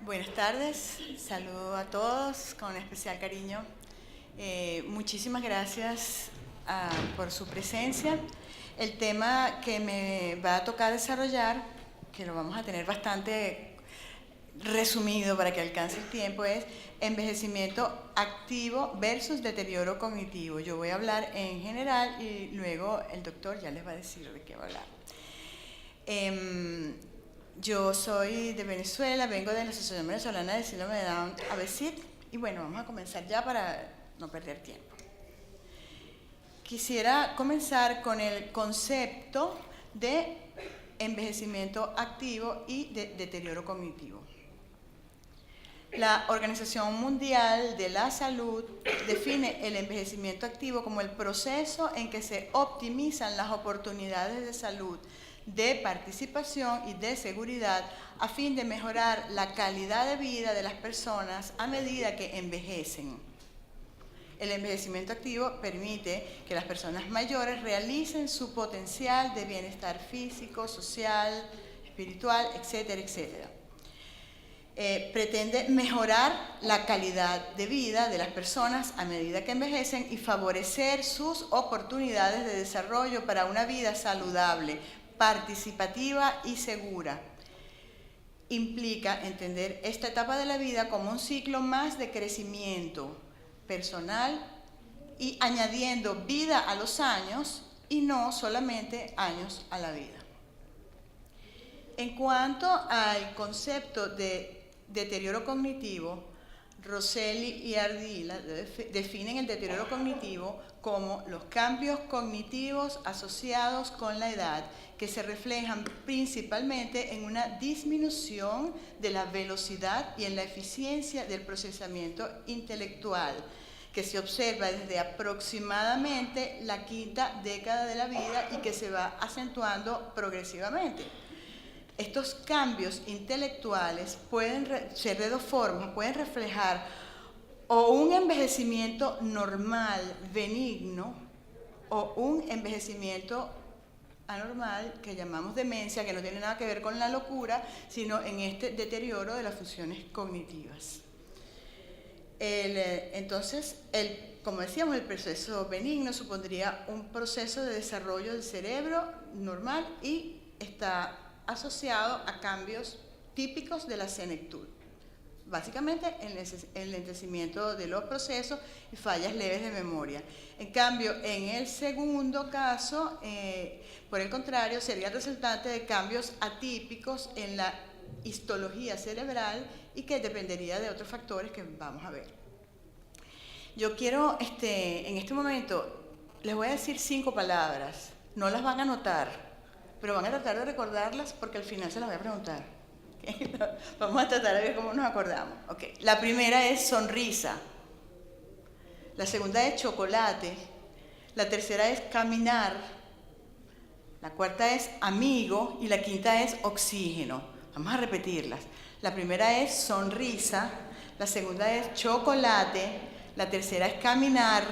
Buenas tardes, saludo a todos con especial cariño. Muchísimas gracias por su presencia. El tema que me va a tocar desarrollar, que lo vamos a tener bastante resumido para que alcance el tiempo, es envejecimiento activo versus deterioro cognitivo. Yo voy a hablar en general y luego el doctor ya les va a decir de qué va a hablar. Yo soy de Venezuela, vengo de la Asociación Venezolana de Síndrome de Down, ABSID, y bueno, vamos a comenzar ya para no perder tiempo. Quisiera comenzar con el concepto de envejecimiento activo y de deterioro cognitivo. La Organización Mundial de la Salud define el envejecimiento activo como el proceso en que se optimizan las oportunidades de salud, de participación y de seguridad a fin de mejorar la calidad de vida de las personas a medida que envejecen. El envejecimiento activo permite que las personas mayores realicen su potencial de bienestar físico, social, espiritual, etcétera, etcétera. Pretende mejorar la calidad de vida de las personas a medida que envejecen y favorecer sus oportunidades de desarrollo para una vida saludable, participativa y segura. Implica entender esta etapa de la vida como un ciclo más de crecimiento personal y añadiendo vida a los años y no solamente años a la vida. En cuanto al concepto de deterioro cognitivo, Rosselli y Ardila definen el deterioro cognitivo como los cambios cognitivos asociados con la edad que se reflejan principalmente en una disminución de la velocidad y en la eficiencia del procesamiento intelectual que se observa desde aproximadamente la quinta década de la vida y que se va acentuando progresivamente. Estos cambios intelectuales pueden ser de dos formas, pueden reflejar o un envejecimiento normal, benigno, o un envejecimiento anormal que llamamos demencia, que no tiene nada que ver con la locura, sino en este deterioro de las funciones cognitivas. Entonces, como decíamos, el proceso benigno supondría un proceso de desarrollo del cerebro normal y está asociado a cambios típicos de la senectud. Básicamente, el lentecimiento de los procesos y fallas leves de memoria. En cambio, en el segundo caso, por el contrario, sería resultante de cambios atípicos en la histología cerebral y que dependería de otros factores que vamos a ver. Yo quiero, en este momento, les voy a decir 5 palabras. No las van a anotar, pero van a tratar de recordarlas porque al final se las voy a preguntar. ¿Okay? Vamos a tratar de ver cómo nos acordamos. Okay. La primera es sonrisa. La segunda es chocolate. La tercera es caminar. La cuarta es amigo y la quinta es oxígeno. Vamos a repetirlas. La primera es sonrisa. La segunda es chocolate. La tercera es caminar.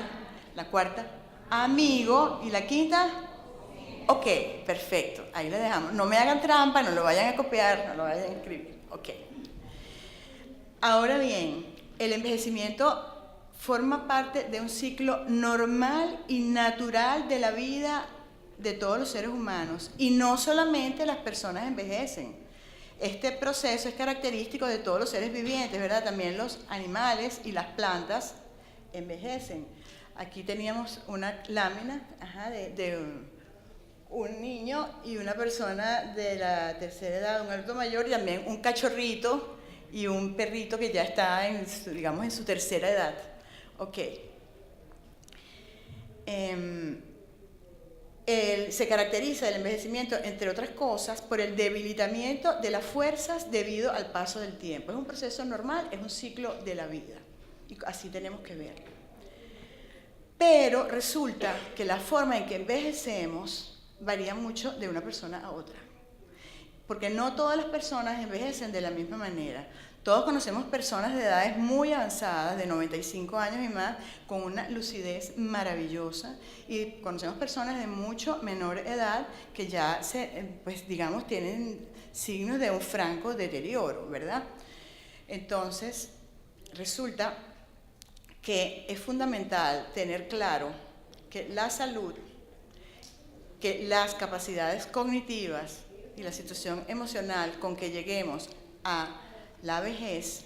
La cuarta, amigo. Y la quinta, ok, perfecto, ahí le dejamos. No me hagan trampa, no lo vayan a copiar, no lo vayan a escribir. Ok. Ahora bien, el envejecimiento forma parte de un ciclo normal y natural de la vida de todos los seres humanos. Y no solamente las personas envejecen. Este proceso es característico de todos los seres vivientes, ¿verdad? También los animales y las plantas envejecen. Aquí teníamos una lámina de un niño y una persona de la tercera edad, un adulto mayor, y también un cachorrito y un perrito que ya está en su tercera edad. Ok. Se caracteriza el envejecimiento, entre otras cosas, por el debilitamiento de las fuerzas debido al paso del tiempo. Es un proceso normal, es un ciclo de la vida. Y así tenemos que verlo. Pero resulta que la forma en que envejecemos varía mucho de una persona a otra, porque no todas las personas envejecen de la misma manera. Todos conocemos personas de edades muy avanzadas, de 95 años y más, con una lucidez maravillosa, y conocemos personas de mucho menor edad que ya tienen signos de un franco deterioro, ¿verdad? Entonces, resulta que es fundamental tener claro que la salud, que las capacidades cognitivas y la situación emocional con que lleguemos a la vejez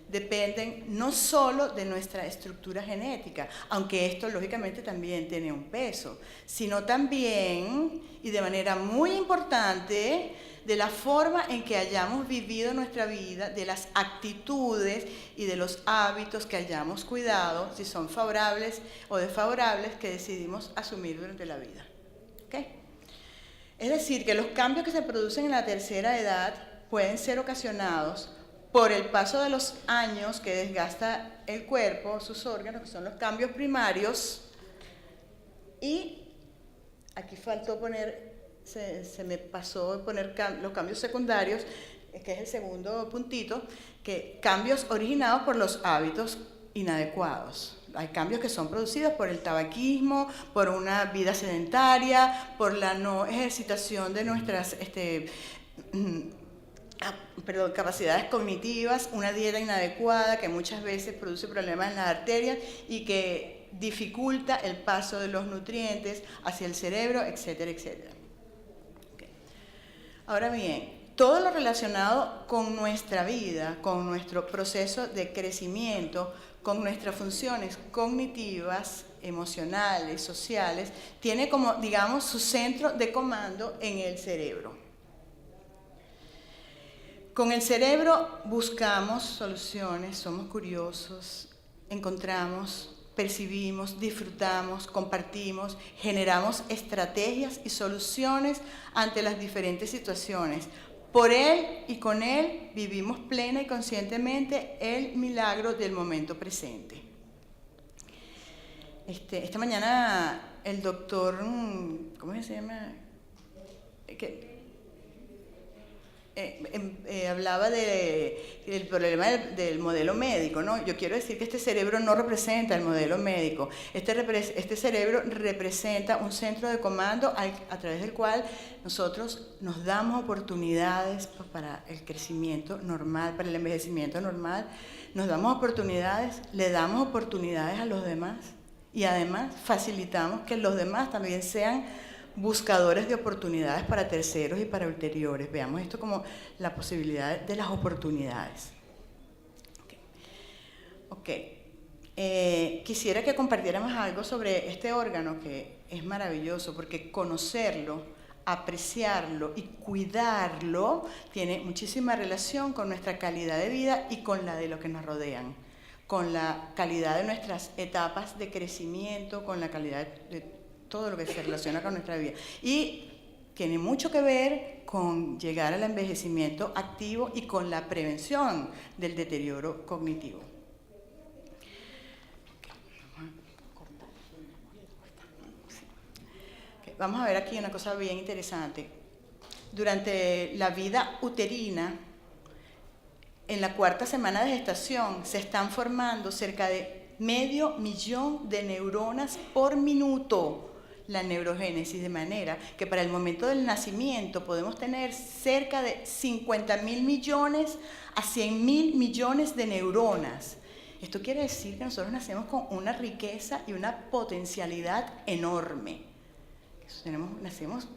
dependen no solo de nuestra estructura genética, aunque esto lógicamente también tiene un peso, sino también, y de manera muy importante, de la forma en que hayamos vivido nuestra vida, de las actitudes y de los hábitos que hayamos cuidado, si son favorables o desfavorables, que decidimos asumir durante la vida. ¿Okay? Es decir, que los cambios que se producen en la tercera edad pueden ser ocasionados por el paso de los años que desgasta el cuerpo, sus órganos, que son los cambios primarios, y aquí faltó poner, se me pasó poner los cambios secundarios, que es el segundo puntito, que cambios originados por los hábitos inadecuados. Hay cambios que son producidos por el tabaquismo, por una vida sedentaria, por la no ejercitación de nuestras capacidades cognitivas, una dieta inadecuada que muchas veces produce problemas en las arterias y que dificulta el paso de los nutrientes hacia el cerebro, etcétera, etcétera. Okay. Ahora bien, todo lo relacionado con nuestra vida, con nuestro proceso de crecimiento, con nuestras funciones cognitivas, emocionales, sociales, tiene como, digamos, su centro de comando en el cerebro. Con el cerebro buscamos soluciones, somos curiosos, encontramos, percibimos, disfrutamos, compartimos, generamos estrategias y soluciones ante las diferentes situaciones. Por él y con él vivimos plena y conscientemente el milagro del momento presente. Esta mañana el doctor, ¿cómo se llama? Hablaba del problema del modelo médico, ¿no? Yo quiero decir que este cerebro no representa el modelo médico. Este cerebro representa un centro de comando a través del cual nosotros nos damos oportunidades para el crecimiento normal, para el envejecimiento normal. Nos damos oportunidades, le damos oportunidades a los demás y además facilitamos que los demás también sean buscadores de oportunidades para terceros y para ulteriores. Veamos esto como la posibilidad de las oportunidades. Quisiera que compartiéramos algo sobre este órgano que es maravilloso, porque conocerlo, apreciarlo y cuidarlo tiene muchísima relación con nuestra calidad de vida y con la de lo que nos rodean, con la calidad de nuestras etapas de crecimiento, con la calidad de todo lo que se relaciona con nuestra vida. Y tiene mucho que ver con llegar al envejecimiento activo y con la prevención del deterioro cognitivo. Vamos a ver aquí una cosa bien interesante. Durante la vida uterina, en la cuarta semana de gestación, se están formando cerca de 500.000 de neuronas por minuto, la neurogénesis, de manera que para el momento del nacimiento podemos tener cerca de 50.000 millones a 100.000 millones de neuronas. Esto quiere decir que nosotros nacemos con una riqueza y una potencialidad enorme. Nacemos,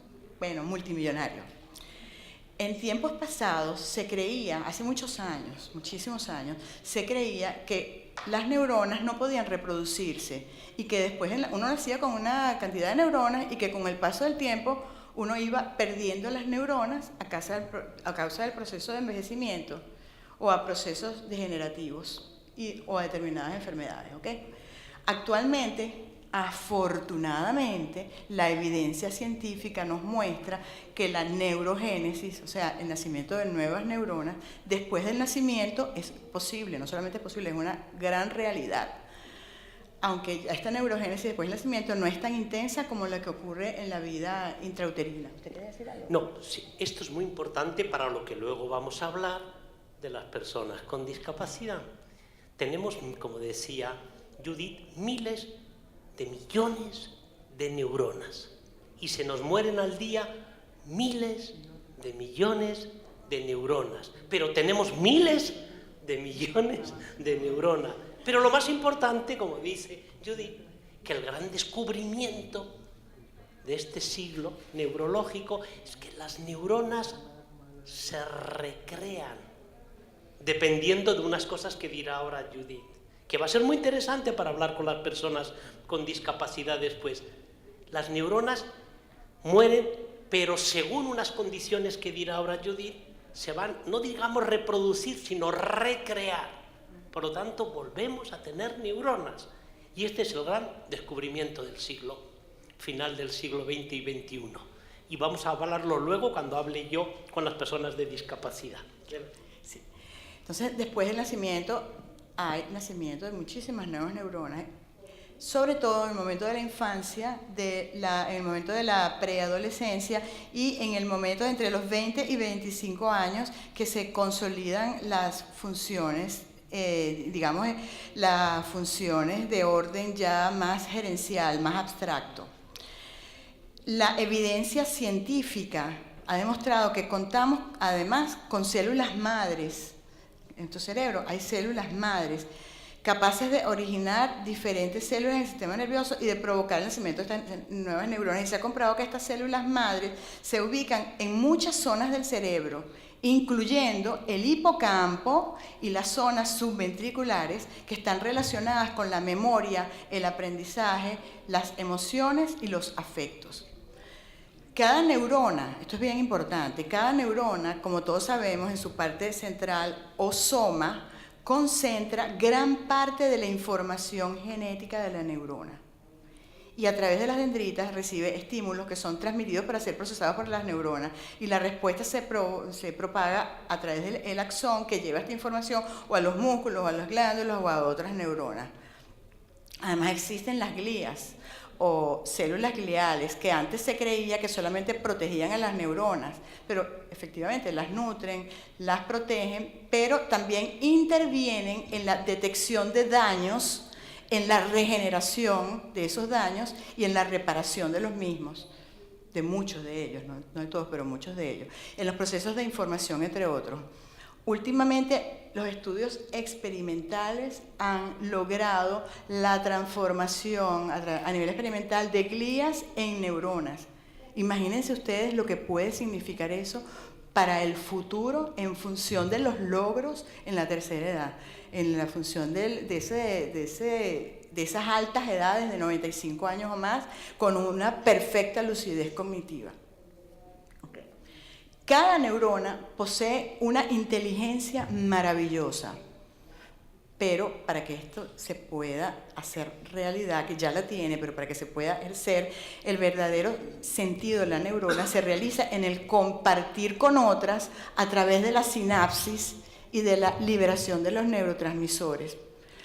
multimillonarios. En tiempos pasados se creía, hace muchos años, muchísimos años, se creía que las neuronas no podían reproducirse y que después uno nacía con una cantidad de neuronas y que con el paso del tiempo uno iba perdiendo las neuronas a causa del proceso de envejecimiento o a procesos degenerativos o a determinadas enfermedades. ¿Okay? Actualmente, afortunadamente, la evidencia científica nos muestra que la neurogénesis, o sea, el nacimiento de nuevas neuronas, después del nacimiento es posible, no solamente es posible, es una gran realidad. Aunque esta neurogénesis después del nacimiento no es tan intensa como la que ocurre en la vida intrauterina. ¿Usted quiere decir algo? No, sí, esto es muy importante para lo que luego vamos a hablar de las personas con discapacidad. Tenemos, como decía Judith, miles de millones de neuronas y se nos mueren al día miles de millones de neuronas, pero tenemos miles de millones de neuronas. Pero lo más importante, como dice Judith, que el gran descubrimiento de este siglo neurológico es que las neuronas se recrean dependiendo de unas cosas que dirá ahora Judith, que va a ser muy interesante para hablar con las personas con discapacidad después. Las neuronas mueren, pero según unas condiciones que dirá ahora Judith, se van, no digamos reproducir, sino recrear. Por lo tanto, volvemos a tener neuronas. Y este es el gran descubrimiento del siglo, final del siglo XX y XXI. Y vamos a hablarlo luego cuando hable yo con las personas de discapacidad. Sí. Entonces, después del nacimiento, hay nacimiento de muchísimas nuevas neuronas, sobre todo en el momento de la infancia, en el momento de la preadolescencia y en el momento de entre los 20 y 25 años que se consolidan las funciones, digamos, las funciones de orden ya más gerencial, más abstracto. La evidencia científica ha demostrado que contamos además con células madres. En tu cerebro hay células madres capaces de originar diferentes células en el sistema nervioso y de provocar el nacimiento de estas nuevas neuronas. Y se ha comprobado que estas células madres se ubican en muchas zonas del cerebro, incluyendo el hipocampo y las zonas subventriculares que están relacionadas con la memoria, el aprendizaje, las emociones y los afectos. Cada neurona, esto es bien importante, cada neurona, como todos sabemos, en su parte central o soma, concentra gran parte de la información genética de la neurona. Y a través de las dendritas recibe estímulos que son transmitidos para ser procesados por las neuronas. Y la respuesta se propaga a través del axón que lleva esta información o a los músculos, o a las glándulas o a otras neuronas. Además existen las glías o células gliales que antes se creía que solamente protegían a las neuronas, pero efectivamente las nutren, las protegen, pero también intervienen en la detección de daños, en la regeneración de esos daños y en la reparación de los mismos, de muchos de ellos, no de todos, pero muchos de ellos, en los procesos de información, entre otros. Últimamente, los estudios experimentales han logrado la transformación a nivel experimental de glías en neuronas. Imagínense ustedes lo que puede significar eso para el futuro en función de los logros en la tercera edad, en la función de esas altas edades de 95 años o más, con una perfecta lucidez cognitiva. Cada neurona posee una inteligencia maravillosa, pero para que esto se pueda hacer realidad, que ya la tiene, pero para que se pueda ejercer, el verdadero sentido de la neurona se realiza en el compartir con otras a través de la sinapsis y de la liberación de los neurotransmisores.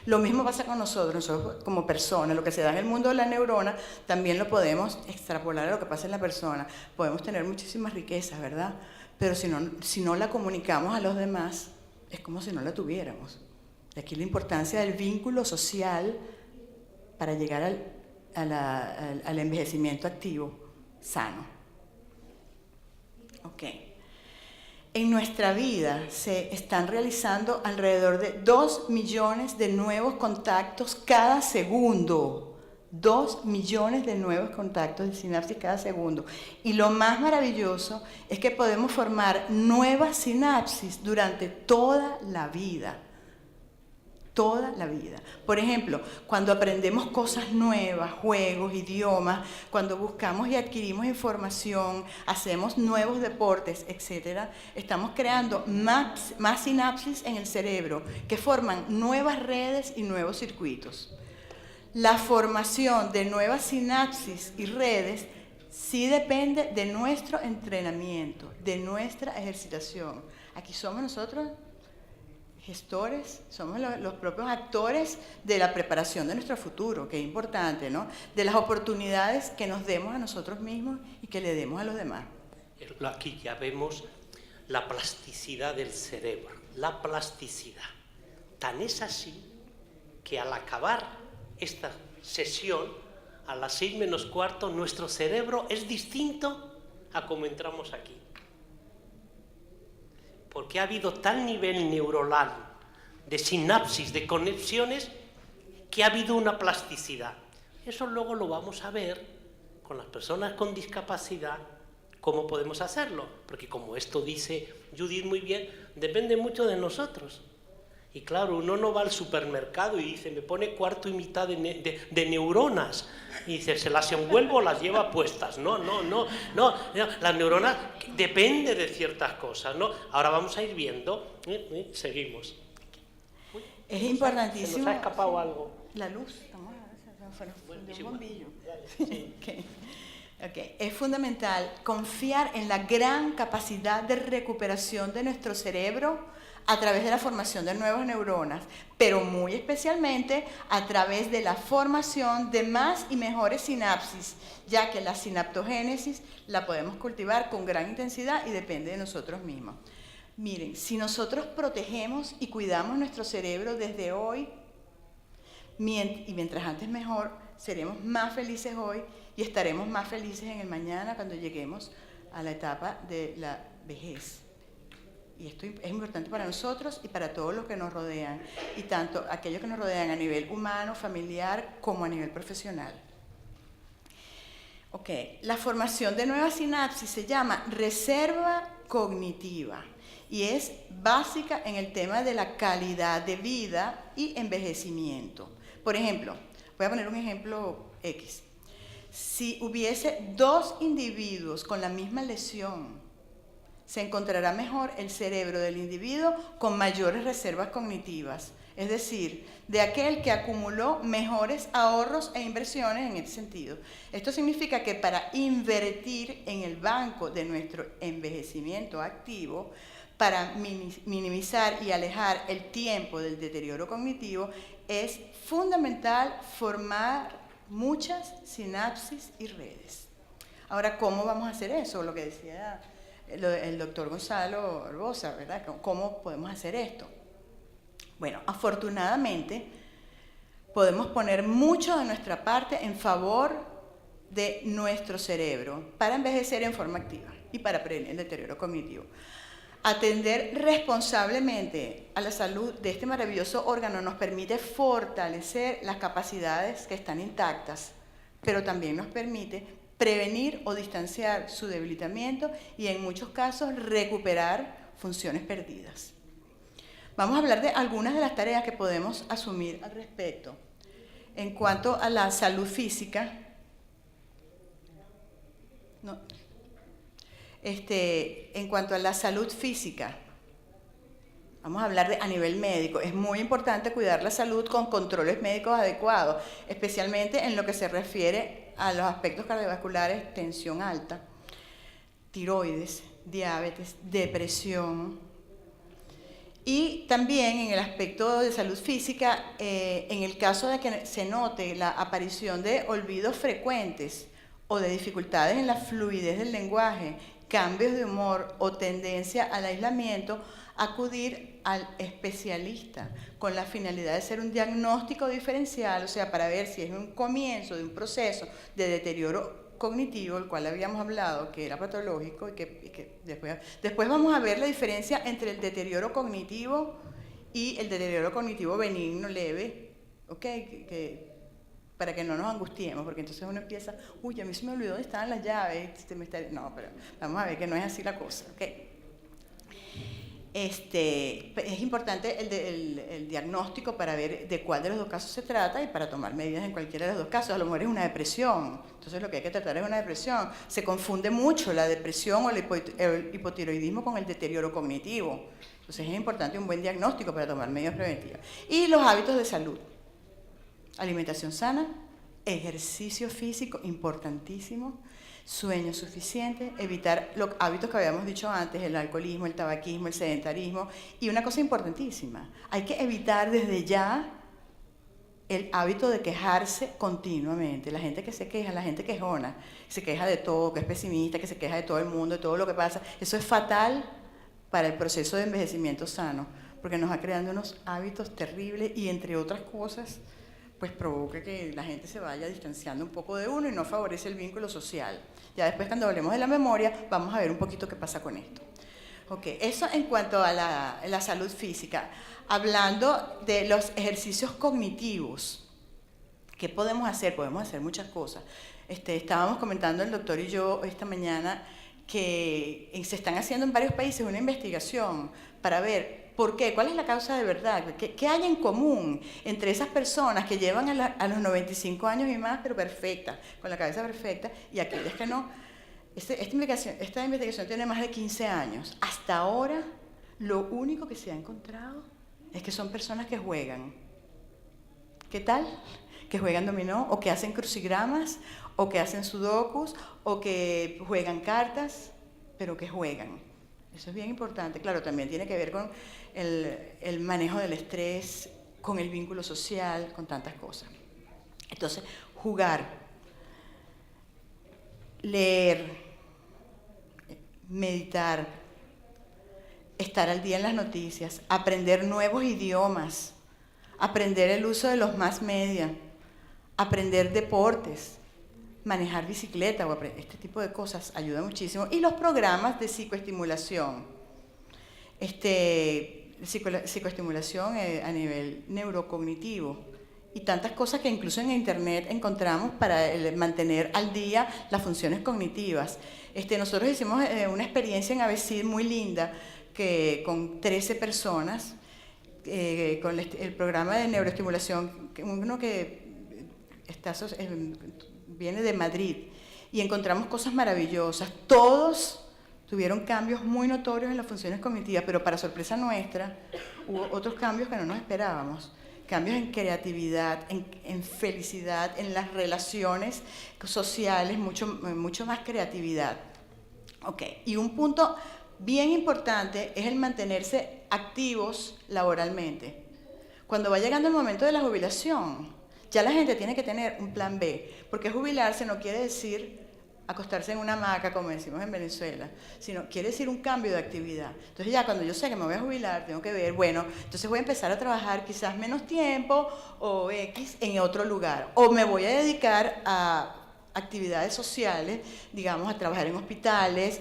Lo mismo pasa con nosotros como personas. Lo que se da en el mundo de la neurona también lo podemos extrapolar a lo que pasa en la persona. Podemos tener muchísimas riquezas, ¿verdad? Pero si no la comunicamos a los demás, es como si no la tuviéramos. De aquí la importancia del vínculo social para llegar al envejecimiento activo, sano. Ok. En nuestra vida se están realizando alrededor de 2 millones de nuevos contactos cada segundo. 2 millones de nuevos contactos de sinapsis cada segundo. Y lo más maravilloso es que podemos formar nuevas sinapsis durante toda la vida. Toda la vida. Por ejemplo, cuando aprendemos cosas nuevas, juegos, idiomas, cuando buscamos y adquirimos información, hacemos nuevos deportes, etc., estamos creando más sinapsis en el cerebro que forman nuevas redes y nuevos circuitos. La formación de nuevas sinapsis y redes sí depende de nuestro entrenamiento, de nuestra ejercitación. Aquí somos nosotros gestores, somos los propios actores de la preparación de nuestro futuro, que es importante, ¿no? De las oportunidades que nos demos a nosotros mismos y que le demos a los demás. Aquí ya vemos la plasticidad del cerebro, la plasticidad. Tan es así que al acabar esta sesión, a las 6 menos cuarto, nuestro cerebro es distinto a como entramos aquí. Porque ha habido tal nivel neuronal de sinapsis, de conexiones, que ha habido una plasticidad. Eso luego lo vamos a ver con las personas con discapacidad, cómo podemos hacerlo, porque como esto dice Judith muy bien, depende mucho de nosotros. Y claro, uno no va al supermercado y dice, me pone cuarto y mitad de neuronas, y dice, se las envuelvo o las lleva puestas. No, las neuronas depende de ciertas cosas, ¿no? Ahora vamos a ir viendo, seguimos. Uy, es importantísimo. Se nos ha escapado algo. La luz, vamos a ver, de un bombillo. Sí. Okay. Es fundamental confiar en la gran capacidad de recuperación de nuestro cerebro a través de la formación de nuevas neuronas, pero muy especialmente a través de la formación de más y mejores sinapsis, ya que la sinaptogénesis la podemos cultivar con gran intensidad y depende de nosotros mismos. Miren, si nosotros protegemos y cuidamos nuestro cerebro desde hoy, y mientras antes mejor, seremos más felices hoy y estaremos más felices en el mañana cuando lleguemos a la etapa de la vejez. Y esto es importante para nosotros y para todos los que nos rodean, y tanto aquellos que nos rodean a nivel humano, familiar, como a nivel profesional. Ok, la formación de nuevas sinapsis se llama reserva cognitiva y es básica en el tema de la calidad de vida y envejecimiento. Por ejemplo, voy a poner un ejemplo X. Si hubiese dos individuos con la misma lesión, se encontrará mejor el cerebro del individuo con mayores reservas cognitivas, es decir, de aquel que acumuló mejores ahorros e inversiones en este sentido. Esto significa que para invertir en el banco de nuestro envejecimiento activo, para minimizar y alejar el tiempo del deterioro cognitivo, es fundamental formar muchas sinapsis y redes. Ahora, ¿cómo vamos a hacer eso? Lo que decía el doctor Gonzalo Orbosa, ¿verdad? ¿Cómo podemos hacer esto? Bueno, afortunadamente podemos poner mucho de nuestra parte en favor de nuestro cerebro para envejecer en forma activa y para prevenir el deterioro cognitivo. Atender responsablemente a la salud de este maravilloso órgano nos permite fortalecer las capacidades que están intactas, pero también nos permite prevenir o distanciar su debilitamiento y en muchos casos recuperar funciones perdidas. Vamos a hablar de algunas de las tareas que podemos asumir al respecto. En cuanto a la salud física, en cuanto a la salud física, vamos a hablar a nivel médico. Es muy importante cuidar la salud con controles médicos adecuados, especialmente en lo que se refiere a los aspectos cardiovasculares: tensión alta, tiroides, diabetes, depresión. Y también en el aspecto de salud física, en el caso de que se note la aparición de olvidos frecuentes o de dificultades en la fluidez del lenguaje, cambios de humor o tendencia al aislamiento, acudir al especialista con la finalidad de hacer un diagnóstico diferencial, o sea, para ver si es un comienzo de un proceso de deterioro cognitivo, el cual habíamos hablado que era patológico, y que después vamos a ver la diferencia entre el deterioro cognitivo y el deterioro cognitivo benigno leve, ¿ok? Para que no nos angustiemos, porque entonces uno empieza, uy, a mí se me olvidó dónde estaban las llaves, no, pero vamos a ver que no es así la cosa, ¿ok? Es importante el diagnóstico para ver de cuál de los dos casos se trata y para tomar medidas en cualquiera de los dos casos. A lo mejor es una depresión, entonces lo que hay que tratar es una depresión. Se confunde mucho la depresión o el hipotiroidismo con el deterioro cognitivo. Entonces es importante un buen diagnóstico para tomar medidas preventivas. Y los hábitos de salud: alimentación sana, ejercicio físico, importantísimo, sueño suficiente, evitar los hábitos que habíamos dicho antes, el alcoholismo, el tabaquismo, el sedentarismo. Y una cosa importantísima, hay que evitar desde ya el hábito de quejarse continuamente. La gente que se queja, la gente quejona, se queja de todo, que es pesimista, que se queja de todo el mundo, de todo lo que pasa, eso es fatal para el proceso de envejecimiento sano, porque nos va creando unos hábitos terribles y, entre otras cosas, pues provoca que la gente se vaya distanciando un poco de uno y no favorece el vínculo social. Ya después, cuando hablemos de la memoria, vamos a ver un poquito qué pasa con esto. Ok, eso en cuanto a la salud física. hablando de los ejercicios cognitivos. ¿Qué podemos hacer? Podemos hacer muchas cosas. Estábamos comentando el doctor y yo esta mañana que se están haciendo en varios países una investigación para ver por qué, cuál es la causa de verdad, qué hay en común entre esas personas que llevan a los 95 años y más, pero perfectas, con la cabeza perfecta, y aquellas que no. Esta investigación tiene más de 15 años. Hasta ahora, lo único que se ha encontrado es que son personas que juegan. ¿Qué tal? Que juegan dominó, o que hacen crucigramas, o que hacen sudokus, o que juegan cartas, pero que juegan. Eso es bien importante. Claro, también tiene que ver con el manejo del estrés, con el vínculo social, con tantas cosas. Entonces, jugar, leer, meditar, estar al día en las noticias, aprender nuevos idiomas, aprender el uso de los mass media, aprender deportes, manejar bicicleta o este tipo de cosas ayuda muchísimo. Y los programas de psicoestimulación. Psicoestimulación a nivel neurocognitivo y tantas cosas que incluso en internet encontramos para mantener al día las funciones cognitivas. Nosotros hicimos una experiencia en ABCID muy linda con 13 personas con el programa de neuroestimulación, uno que viene de Madrid, y encontramos cosas maravillosas. Todos tuvieron cambios muy notorios en las funciones cognitivas, pero para sorpresa nuestra hubo otros cambios que no nos esperábamos. Cambios en creatividad, en felicidad, en las relaciones sociales, mucho más creatividad. Okay. Y un punto bien importante es el mantenerse activos laboralmente. Cuando va llegando el momento de la jubilación, ya la gente tiene que tener un plan B, porque jubilarse no quiere decir acostarse en una hamaca, como decimos en Venezuela, sino quiere decir un cambio de actividad. Entonces ya cuando yo sé que me voy a jubilar, tengo que ver, bueno, entonces voy a empezar a trabajar quizás menos tiempo o X en otro lugar, o me voy a dedicar a actividades sociales, digamos, a trabajar en hospitales,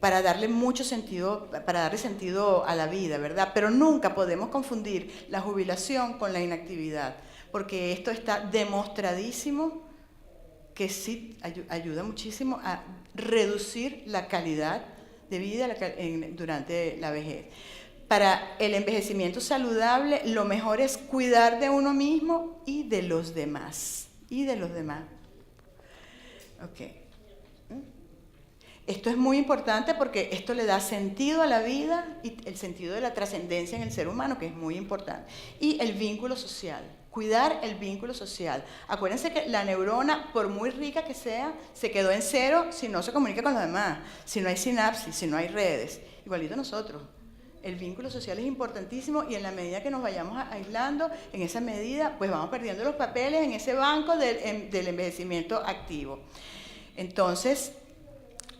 para darle mucho sentido, para darle sentido a la vida, ¿verdad? Pero nunca podemos confundir la jubilación con la inactividad, porque esto está demostradísimo que sí ayuda muchísimo a reducir la calidad de vida durante la vejez. Para el envejecimiento saludable, lo mejor es cuidar de uno mismo y de los demás. Okay. Esto es muy importante porque esto le da sentido a la vida y el sentido de la trascendencia en el ser humano, que es muy importante. Y el vínculo social. Cuidar el vínculo social. Acuérdense que la neurona, por muy rica que sea, se quedó en cero si no se comunica con los demás, si no hay sinapsis, si no hay redes. Igualito nosotros. El vínculo social es importantísimo y en la medida que nos vayamos aislando, en esa medida, pues vamos perdiendo los papeles en ese banco del envejecimiento activo. Entonces,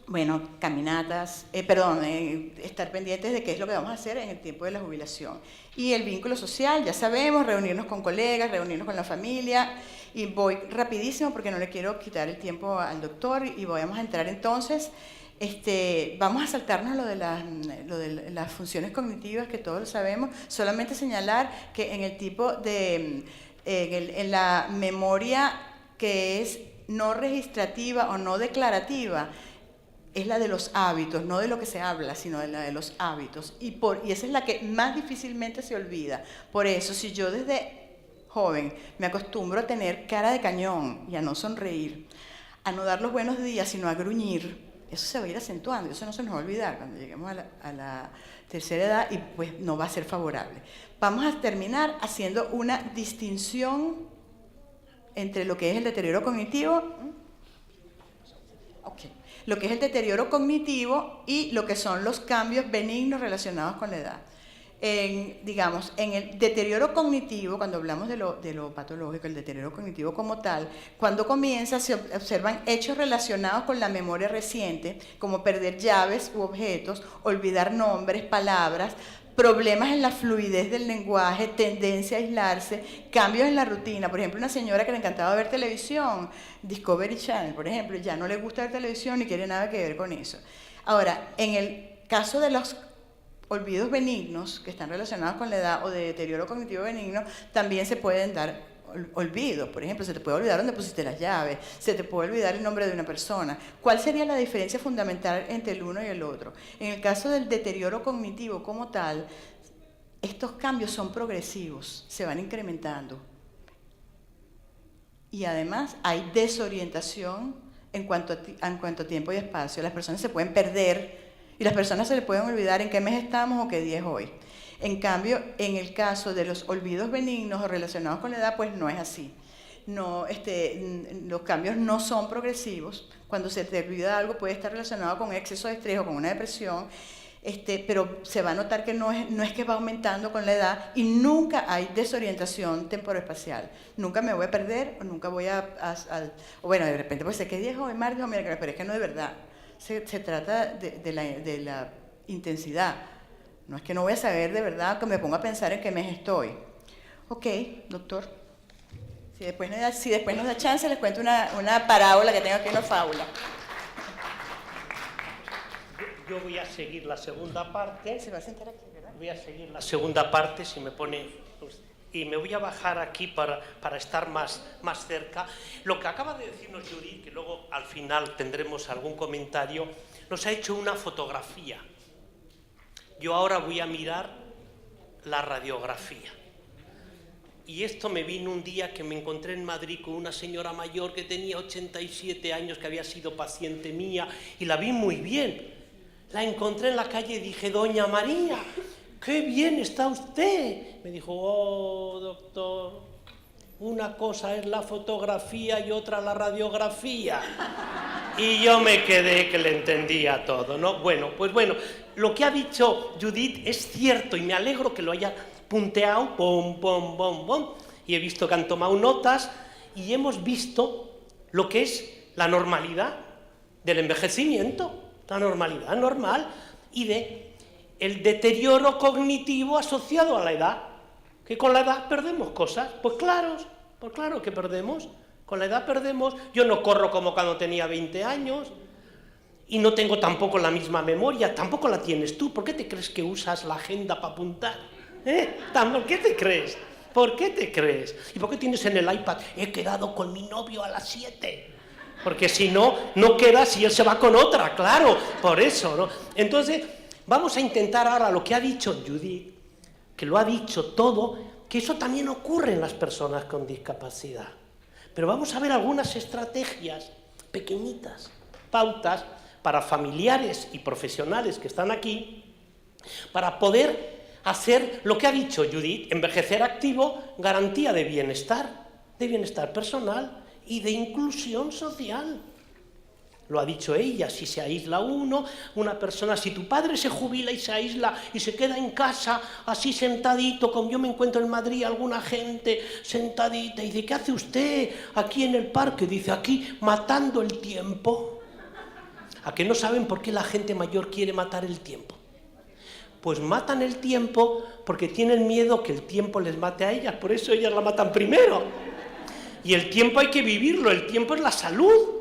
bueno, caminatas, estar pendientes de qué es lo que vamos a hacer en el tiempo de la jubilación. Y el vínculo social, ya sabemos, reunirnos con colegas, reunirnos con la familia. Y voy rapidísimo porque no le quiero quitar el tiempo al doctor y vamos a entrar entonces. Vamos a saltarnos lo de las funciones cognitivas, que todos lo sabemos. Solamente señalar que en el tipo en la memoria que es no registrativa o no declarativa, es la de los hábitos, no de lo que se habla, sino de la de los hábitos. Y esa es la que más difícilmente se olvida. Por eso, si yo desde joven me acostumbro a tener cara de cañón y a no sonreír, a no dar los buenos días, sino a gruñir, eso se va a ir acentuando, eso no se nos va a olvidar cuando lleguemos a la tercera edad y pues no va a ser favorable. Vamos a terminar haciendo una distinción entre lo que es el deterioro cognitivo, lo que es el deterioro cognitivo y lo que son los cambios benignos relacionados con la edad. Digamos, en el deterioro cognitivo, cuando hablamos de lo patológico, el deterioro cognitivo como tal, cuando comienza se observan hechos relacionados con la memoria reciente, como perder llaves u objetos, olvidar nombres, palabras, problemas en la fluidez del lenguaje, tendencia a aislarse, cambios en la rutina. Por ejemplo, una señora que le encantaba ver televisión, Discovery Channel, por ejemplo, ya no le gusta ver televisión ni quiere nada que ver con eso. Ahora, en el caso de los olvidos benignos que están relacionados con la edad o de deterioro cognitivo benigno, también se pueden dar olvidos. Por ejemplo, se te puede olvidar dónde pusiste las llaves, se te puede olvidar el nombre de una persona. ¿Cuál sería la diferencia fundamental entre el uno y el otro? En el caso del deterioro cognitivo como tal, estos cambios son progresivos, se van incrementando. Y además hay desorientación en cuanto a tiempo y espacio. Las personas se pueden perder y las personas se les pueden olvidar en qué mes estamos o qué día es hoy. En cambio, en el caso de los olvidos benignos o relacionados con la edad, pues no es así. No, los cambios no son progresivos. Cuando se te olvida algo puede estar relacionado con exceso de estrés o con una depresión, pero se va a notar que no es que va aumentando con la edad y nunca hay desorientación temporoespacial. Nunca me voy a perder o nunca voy o bueno, de repente pues sé que día es hoy, martes o miércoles, pero es que no es verdad. Se trata de la intensidad. No es que no voy a saber de verdad que me ponga a pensar en qué mes estoy. Ok, doctor. Si después nos da chance, les cuento una parábola que tengo aquí, una fábula. Yo voy a seguir la segunda parte. Se va a sentar aquí, ¿verdad? Voy a seguir la segunda parte, si me pone... Y me voy a bajar aquí para estar más cerca. Lo que acaba de decirnos Judith, que luego al final tendremos algún comentario, nos ha hecho una fotografía. Yo ahora voy a mirar la radiografía. Y esto me vino un día que me encontré en Madrid con una señora mayor que tenía 87 años, que había sido paciente mía, y la vi muy bien. La encontré en la calle y dije, doña María, ¡qué bien está usted! Me dijo, oh, doctor, una cosa es la fotografía y otra la radiografía. Y yo me quedé que le entendía todo, ¿no? Bueno, pues bueno, lo que ha dicho Judith es cierto y me alegro que lo haya punteado, pom, pom, pom, pom, y he visto que han tomado notas y hemos visto lo que es la normalidad del envejecimiento, la normalidad normal y de el deterioro cognitivo asociado a la edad, que con la edad perdemos cosas. Pues claro que perdemos, con la edad perdemos. Yo no corro como cuando tenía 20 años y no tengo tampoco la misma memoria, tampoco la tienes tú. ¿Por qué te crees que usas la agenda para apuntar? ¿Por qué te crees? ¿Por qué te crees? ¿Y por qué tienes en el iPad, he quedado con mi novio a las 7? Porque si no, no quedas y él se va con otra, claro, por eso, ¿no? Entonces, vamos a intentar ahora lo que ha dicho Judith, que lo ha dicho todo, que eso también ocurre en las personas con discapacidad. Pero vamos a ver algunas estrategias pequeñitas, pautas para familiares y profesionales que están aquí, para poder hacer lo que ha dicho Judith, envejecer activo, garantía de bienestar personal y de inclusión social. Lo ha dicho ella, si se aísla una persona, si tu padre se jubila y se aísla y se queda en casa así sentadito, como yo me encuentro en Madrid, alguna gente sentadita y dice, ¿qué hace usted aquí en el parque? Dice, aquí matando el tiempo. ¿A que no saben por qué la gente mayor quiere matar el tiempo? Pues matan el tiempo porque tienen miedo que el tiempo les mate a ellas, por eso ellas la matan primero. Y el tiempo hay que vivirlo, el tiempo es la salud.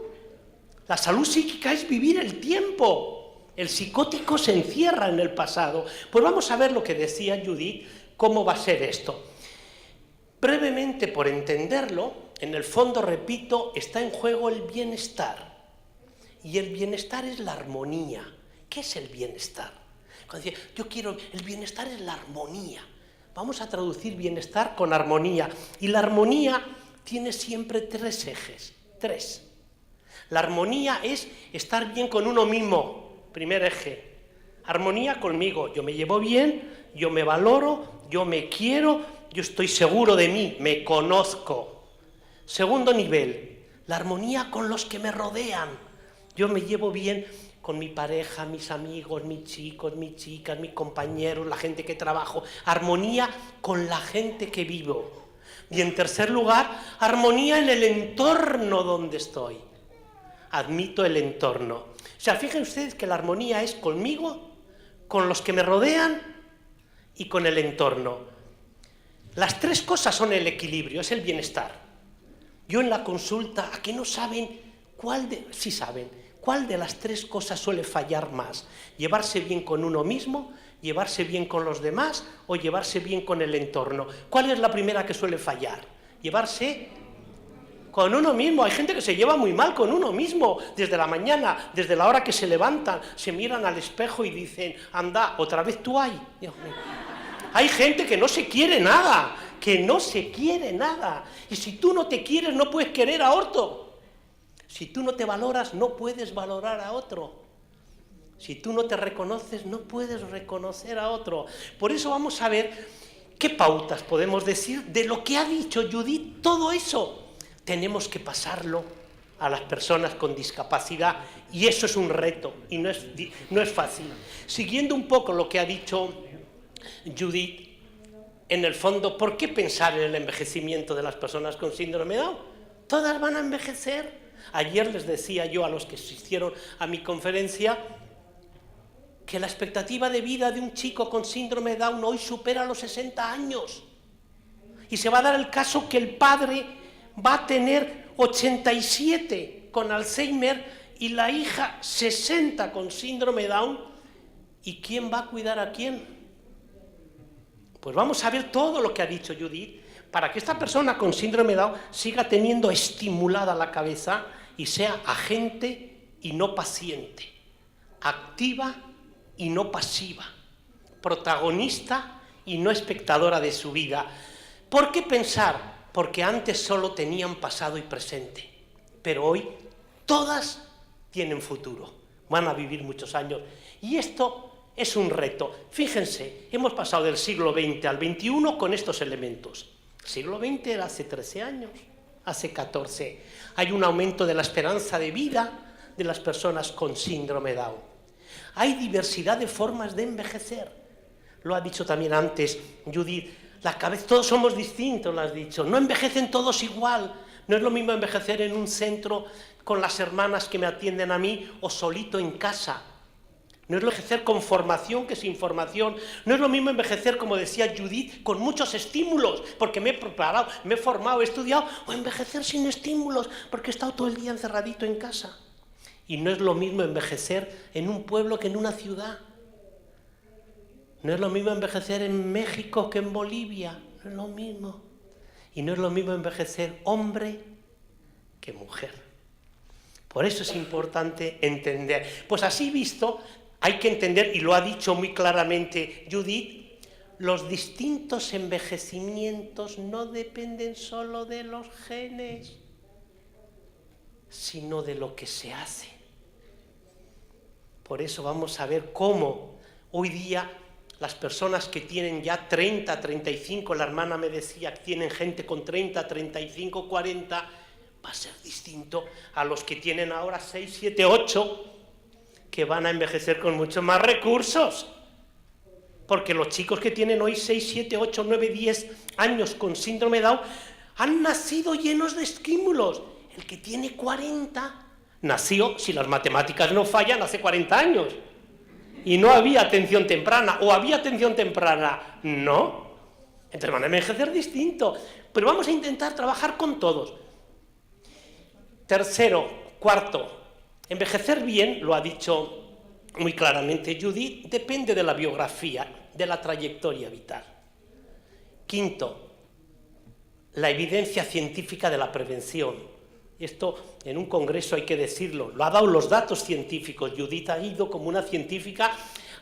La salud psíquica es vivir el tiempo. El psicótico se encierra en el pasado. Pues vamos a ver lo que decía Judith, cómo va a ser esto. Brevemente, por entenderlo, en el fondo, repito, está en juego el bienestar. Y el bienestar es la armonía. ¿Qué es el bienestar? Cuando decía, yo quiero, el bienestar es la armonía. Vamos a traducir bienestar con armonía. Y la armonía tiene siempre 3 ejes. 3. La armonía es estar bien con uno mismo, primer eje. Armonía conmigo, yo me llevo bien, yo me valoro, yo me quiero, yo estoy seguro de mí, me conozco. Segundo nivel, la armonía con los que me rodean. Yo me llevo bien con mi pareja, mis amigos, mis chicos, mis chicas, mis compañeros, la gente que trabajo. Armonía con la gente que vivo. Y en tercer lugar, armonía en el entorno donde estoy. Admito el entorno. O sea, fíjense ustedes que la armonía es conmigo, con los que me rodean y con el entorno. Las 3 cosas son el equilibrio, es el bienestar. Yo en la consulta, ¿a qué no saben sí saben, cuál de las 3 cosas suele fallar más? Llevarse bien con uno mismo, ¿Llevarse bien con los demás o llevarse bien con el entorno? ¿Cuál es la primera que suele fallar? Llevarse con uno mismo. Hay gente que se lleva muy mal con uno mismo, desde la mañana, desde la hora que se levantan, se miran al espejo y dicen, anda, otra vez tú ahí. Dios mío. Hay gente que no se quiere nada, que no se quiere nada. Y si tú no te quieres, no puedes querer a otro. Si tú no te valoras, no puedes valorar a otro. Si tú no te reconoces, no puedes reconocer a otro. Por eso vamos a ver qué pautas podemos decir de lo que ha dicho Judith, todo eso. Tenemos que pasarlo a las personas con discapacidad y eso es un reto y no es fácil. Siguiendo un poco lo que ha dicho Judith, en el fondo, ¿por qué pensar en el envejecimiento de las personas con síndrome de Down? Todas van a envejecer. Ayer les decía yo a los que asistieron a mi conferencia que la expectativa de vida de un chico con síndrome de Down hoy supera los 60 años. Y se va a dar el caso que el padre va a tener 87 con Alzheimer y la hija 60 con síndrome de Down. ¿Y quién va a cuidar a quién? Pues vamos a ver todo lo que ha dicho Judith para que esta persona con síndrome de Down siga teniendo estimulada la cabeza y sea agente y no paciente, activa y no pasiva, protagonista y no espectadora de su vida. ¿Por qué pensar? Porque antes solo tenían pasado y presente, pero hoy todas tienen futuro, van a vivir muchos años y esto es un reto. Fíjense, hemos pasado del siglo XX al XXI con estos elementos. El siglo XX era hace 13 años, hace 14. Hay un aumento de la esperanza de vida de las personas con síndrome de Down. Hay diversidad de formas de envejecer. Lo ha dicho también antes Judith. La cabeza, todos somos distintos, lo has dicho. No envejecen todos igual. No es lo mismo envejecer en un centro con las hermanas que me atienden a mí o solito en casa. No es lo envejecer con formación que sin formación. No es lo mismo envejecer, como decía Judith, con muchos estímulos, porque me he preparado, me he formado, he estudiado, o envejecer sin estímulos, porque he estado todo el día encerradito en casa. Y no es lo mismo envejecer en un pueblo que en una ciudad. No es lo mismo envejecer en México que en Bolivia. No es lo mismo. Y no es lo mismo envejecer hombre que mujer. Por eso es importante entender. Pues así visto, hay que entender, y lo ha dicho muy claramente Judith, los distintos envejecimientos no dependen solo de los genes, sino de lo que se hace. Por eso vamos a ver cómo hoy día las personas que tienen ya 30, 35, la hermana me decía que tienen gente con 30, 35, 40, va a ser distinto a los que tienen ahora 6, 7, 8, que van a envejecer con muchos más recursos. Porque los chicos que tienen hoy 6, 7, 8, 9, 10 años con síndrome de Down han nacido llenos de estímulos. El que tiene 40 nació, si las matemáticas no fallan, hace 40 años. Y no había atención temprana, o había atención temprana, no. Entonces van a envejecer distinto. Pero vamos a intentar trabajar con todos. Tercero, cuarto, envejecer bien, lo ha dicho muy claramente Judith, depende de la biografía, de la trayectoria vital. Quinto, la evidencia científica de la prevención. Esto en un congreso hay que decirlo, lo ha dado los datos científicos, Judith ha ido como una científica,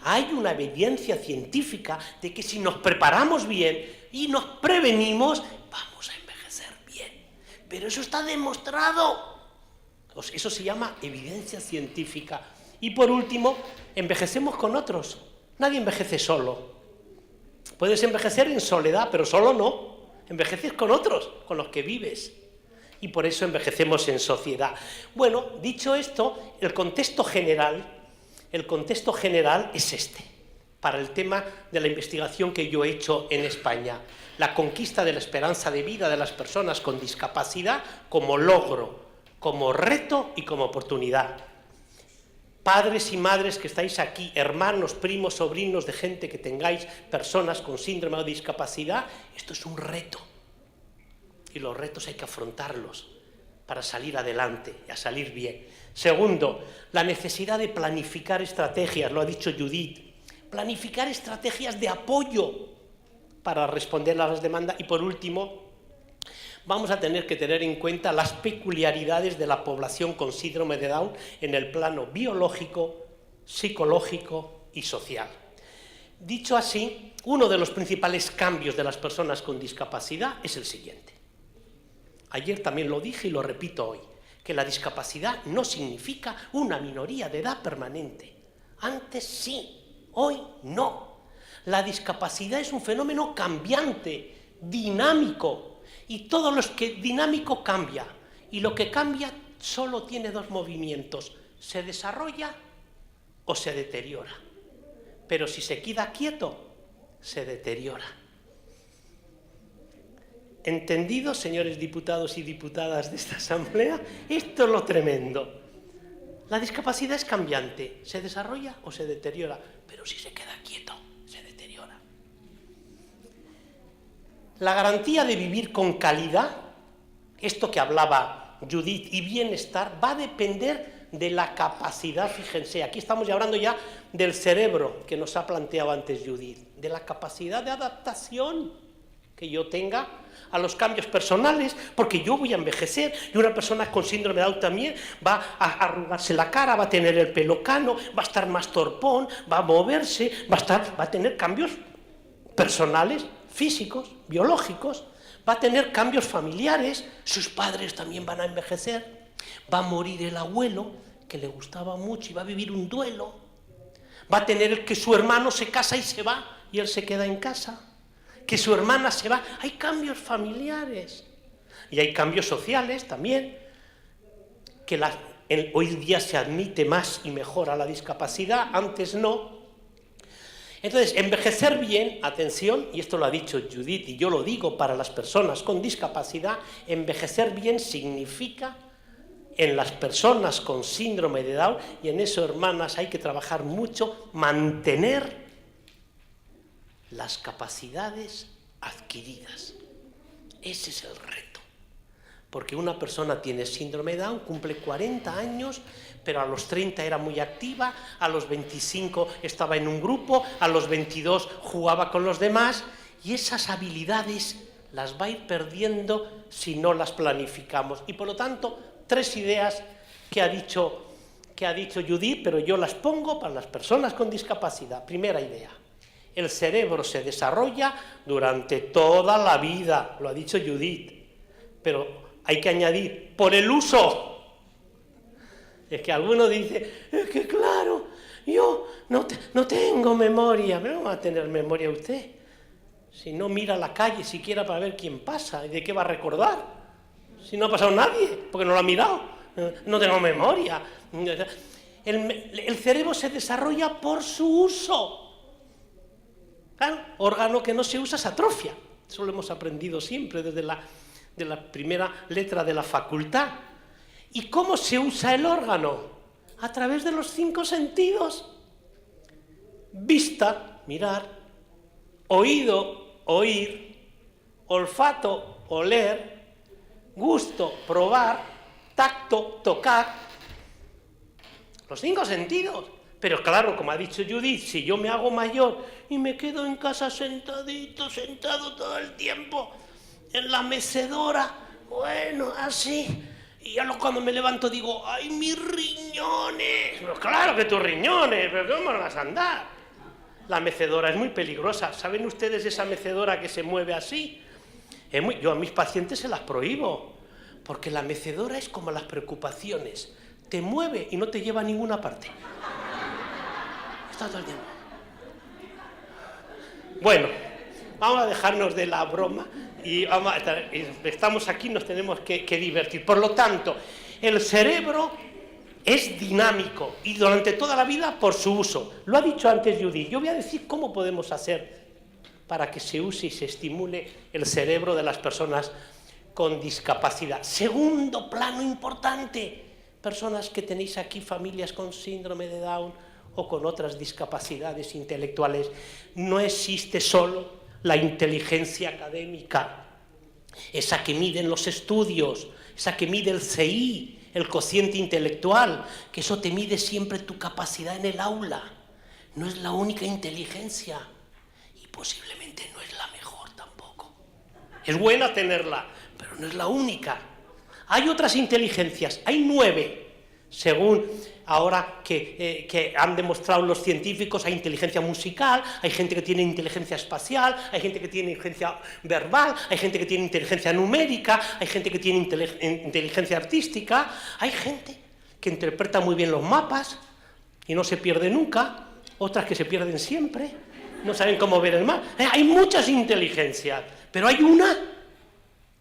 hay una evidencia científica de que si nos preparamos bien y nos prevenimos, vamos a envejecer bien. Pero eso está demostrado. Pues eso se llama evidencia científica. Y por último, envejecemos con otros. Nadie envejece solo. Puedes envejecer en soledad, pero solo no. Envejeces con otros, con los que vives. Y por eso envejecemos en sociedad. Bueno, dicho esto, el contexto general es este, para el tema de la investigación que yo he hecho en España. La conquista de la esperanza de vida de las personas con discapacidad como logro, como reto y como oportunidad. Padres y madres que estáis aquí, hermanos, primos, sobrinos de gente que tengáis personas con síndrome o discapacidad, esto es un reto. Y los retos hay que afrontarlos para salir adelante y a salir bien. Segundo, la necesidad de planificar estrategias, lo ha dicho Judith, planificar estrategias de apoyo para responder a las demandas y, por último, vamos a tener que tener en cuenta las peculiaridades de la población con síndrome de Down en el plano biológico, psicológico y social. Dicho así, uno de los principales cambios de las personas con discapacidad es el siguiente. Ayer también lo dije y lo repito hoy, que la discapacidad no significa una minoría de edad permanente. Antes sí, hoy no. La discapacidad es un fenómeno cambiante, dinámico, y todo lo que dinámico cambia, y lo que cambia solo tiene dos movimientos: se desarrolla o se deteriora. Pero si se queda quieto, se deteriora. ¿Entendido, señores diputados y diputadas de esta asamblea? Esto es lo tremendo. La discapacidad es cambiante, se desarrolla o se deteriora, pero si se queda quieto, se deteriora. La garantía de vivir con calidad, esto que hablaba Judith, y bienestar, va a depender de la capacidad, fíjense, aquí estamos ya hablando ya del cerebro que nos ha planteado antes Judith, de la capacidad de adaptación que yo tenga a los cambios personales, porque yo voy a envejecer y una persona con síndrome de Down también va a arrugarse la cara, va a tener el pelo cano, va a estar más torpón, va a moverse, va a tener cambios personales, físicos, biológicos, va a tener cambios familiares, sus padres también van a envejecer, va a morir el abuelo que le gustaba mucho y va a vivir un duelo, va a tener que su hermano se casa y se va y él se queda en casa, que su hermana se va. Hay cambios familiares y hay cambios sociales también, que hoy día se admite más y mejor a la discapacidad, antes no. Entonces, envejecer bien, atención, y esto lo ha dicho Judith y yo lo digo para las personas con discapacidad, envejecer bien significa, en las personas con síndrome de Down, y en eso, hermanas, hay que trabajar mucho, mantener las capacidades adquiridas. Ese es el reto. Porque una persona tiene síndrome de Down, cumple 40 años, pero a los 30 era muy activa, a los 25 estaba en un grupo, a los 22 jugaba con los demás, y esas habilidades las va a ir perdiendo si no las planificamos. Y por lo tanto, 3 ideas que ha dicho Judith, pero yo las pongo para las personas con discapacidad. Primera idea: el cerebro se desarrolla durante toda la vida, lo ha dicho Judith, pero hay que añadir, por el uso. Es que alguno dice, es que claro, yo no tengo memoria. ¿Pero no va a tener memoria usted? Si no mira a la calle siquiera para ver quién pasa, ¿y de qué va a recordar? Si no ha pasado nadie, porque no lo ha mirado. No tengo memoria. El cerebro se desarrolla por su uso. Claro, órgano que no se usa se atrofia. Eso lo hemos aprendido siempre desde la primera letra de la facultad. ¿Y cómo se usa el órgano? A través de los 5 sentidos. Vista, mirar; oído, oír; olfato, oler; gusto, probar; tacto, tocar. Los 5 sentidos. Pero claro, como ha dicho Judith, si yo me hago mayor y me quedo en casa sentado todo el tiempo, en la mecedora, bueno, así, y ya cuando me levanto digo, ¡ay, mis riñones! Pero claro que tus riñones, pero ¿cómo vas a andar? La mecedora es muy peligrosa. ¿Saben ustedes esa mecedora que se mueve así? Yo a mis pacientes se las prohíbo, porque la mecedora es como las preocupaciones. Te mueve y no te lleva a ninguna parte. Está todo el tiempo. Bueno, vamos a dejarnos de la broma y estamos aquí, nos tenemos que divertir. Por lo tanto, el cerebro es dinámico y durante toda la vida por su uso. Lo ha dicho antes Judith. Yo voy a decir cómo podemos hacer para que se use y se estimule el cerebro de las personas con discapacidad. Segundo plano importante: personas que tenéis aquí, familias con síndrome de Down o con otras discapacidades intelectuales, no existe solo la inteligencia académica, esa que miden los estudios, esa que mide el CI, el cociente intelectual, que eso te mide siempre tu capacidad en el aula. no es la única inteligencia y posiblemente no es la mejor tampoco. Es buena tenerla, pero no es la única. Hay otras inteligencias, hay 9, según ahora que han demostrado los científicos. Hay inteligencia musical, hay gente que tiene inteligencia espacial, hay gente que tiene inteligencia verbal, hay gente que tiene inteligencia numérica, hay gente que tiene inteligencia artística, hay gente que interpreta muy bien los mapas y no se pierde nunca, otras que se pierden siempre, no saben cómo ver el mapa. Hay muchas inteligencias, pero hay una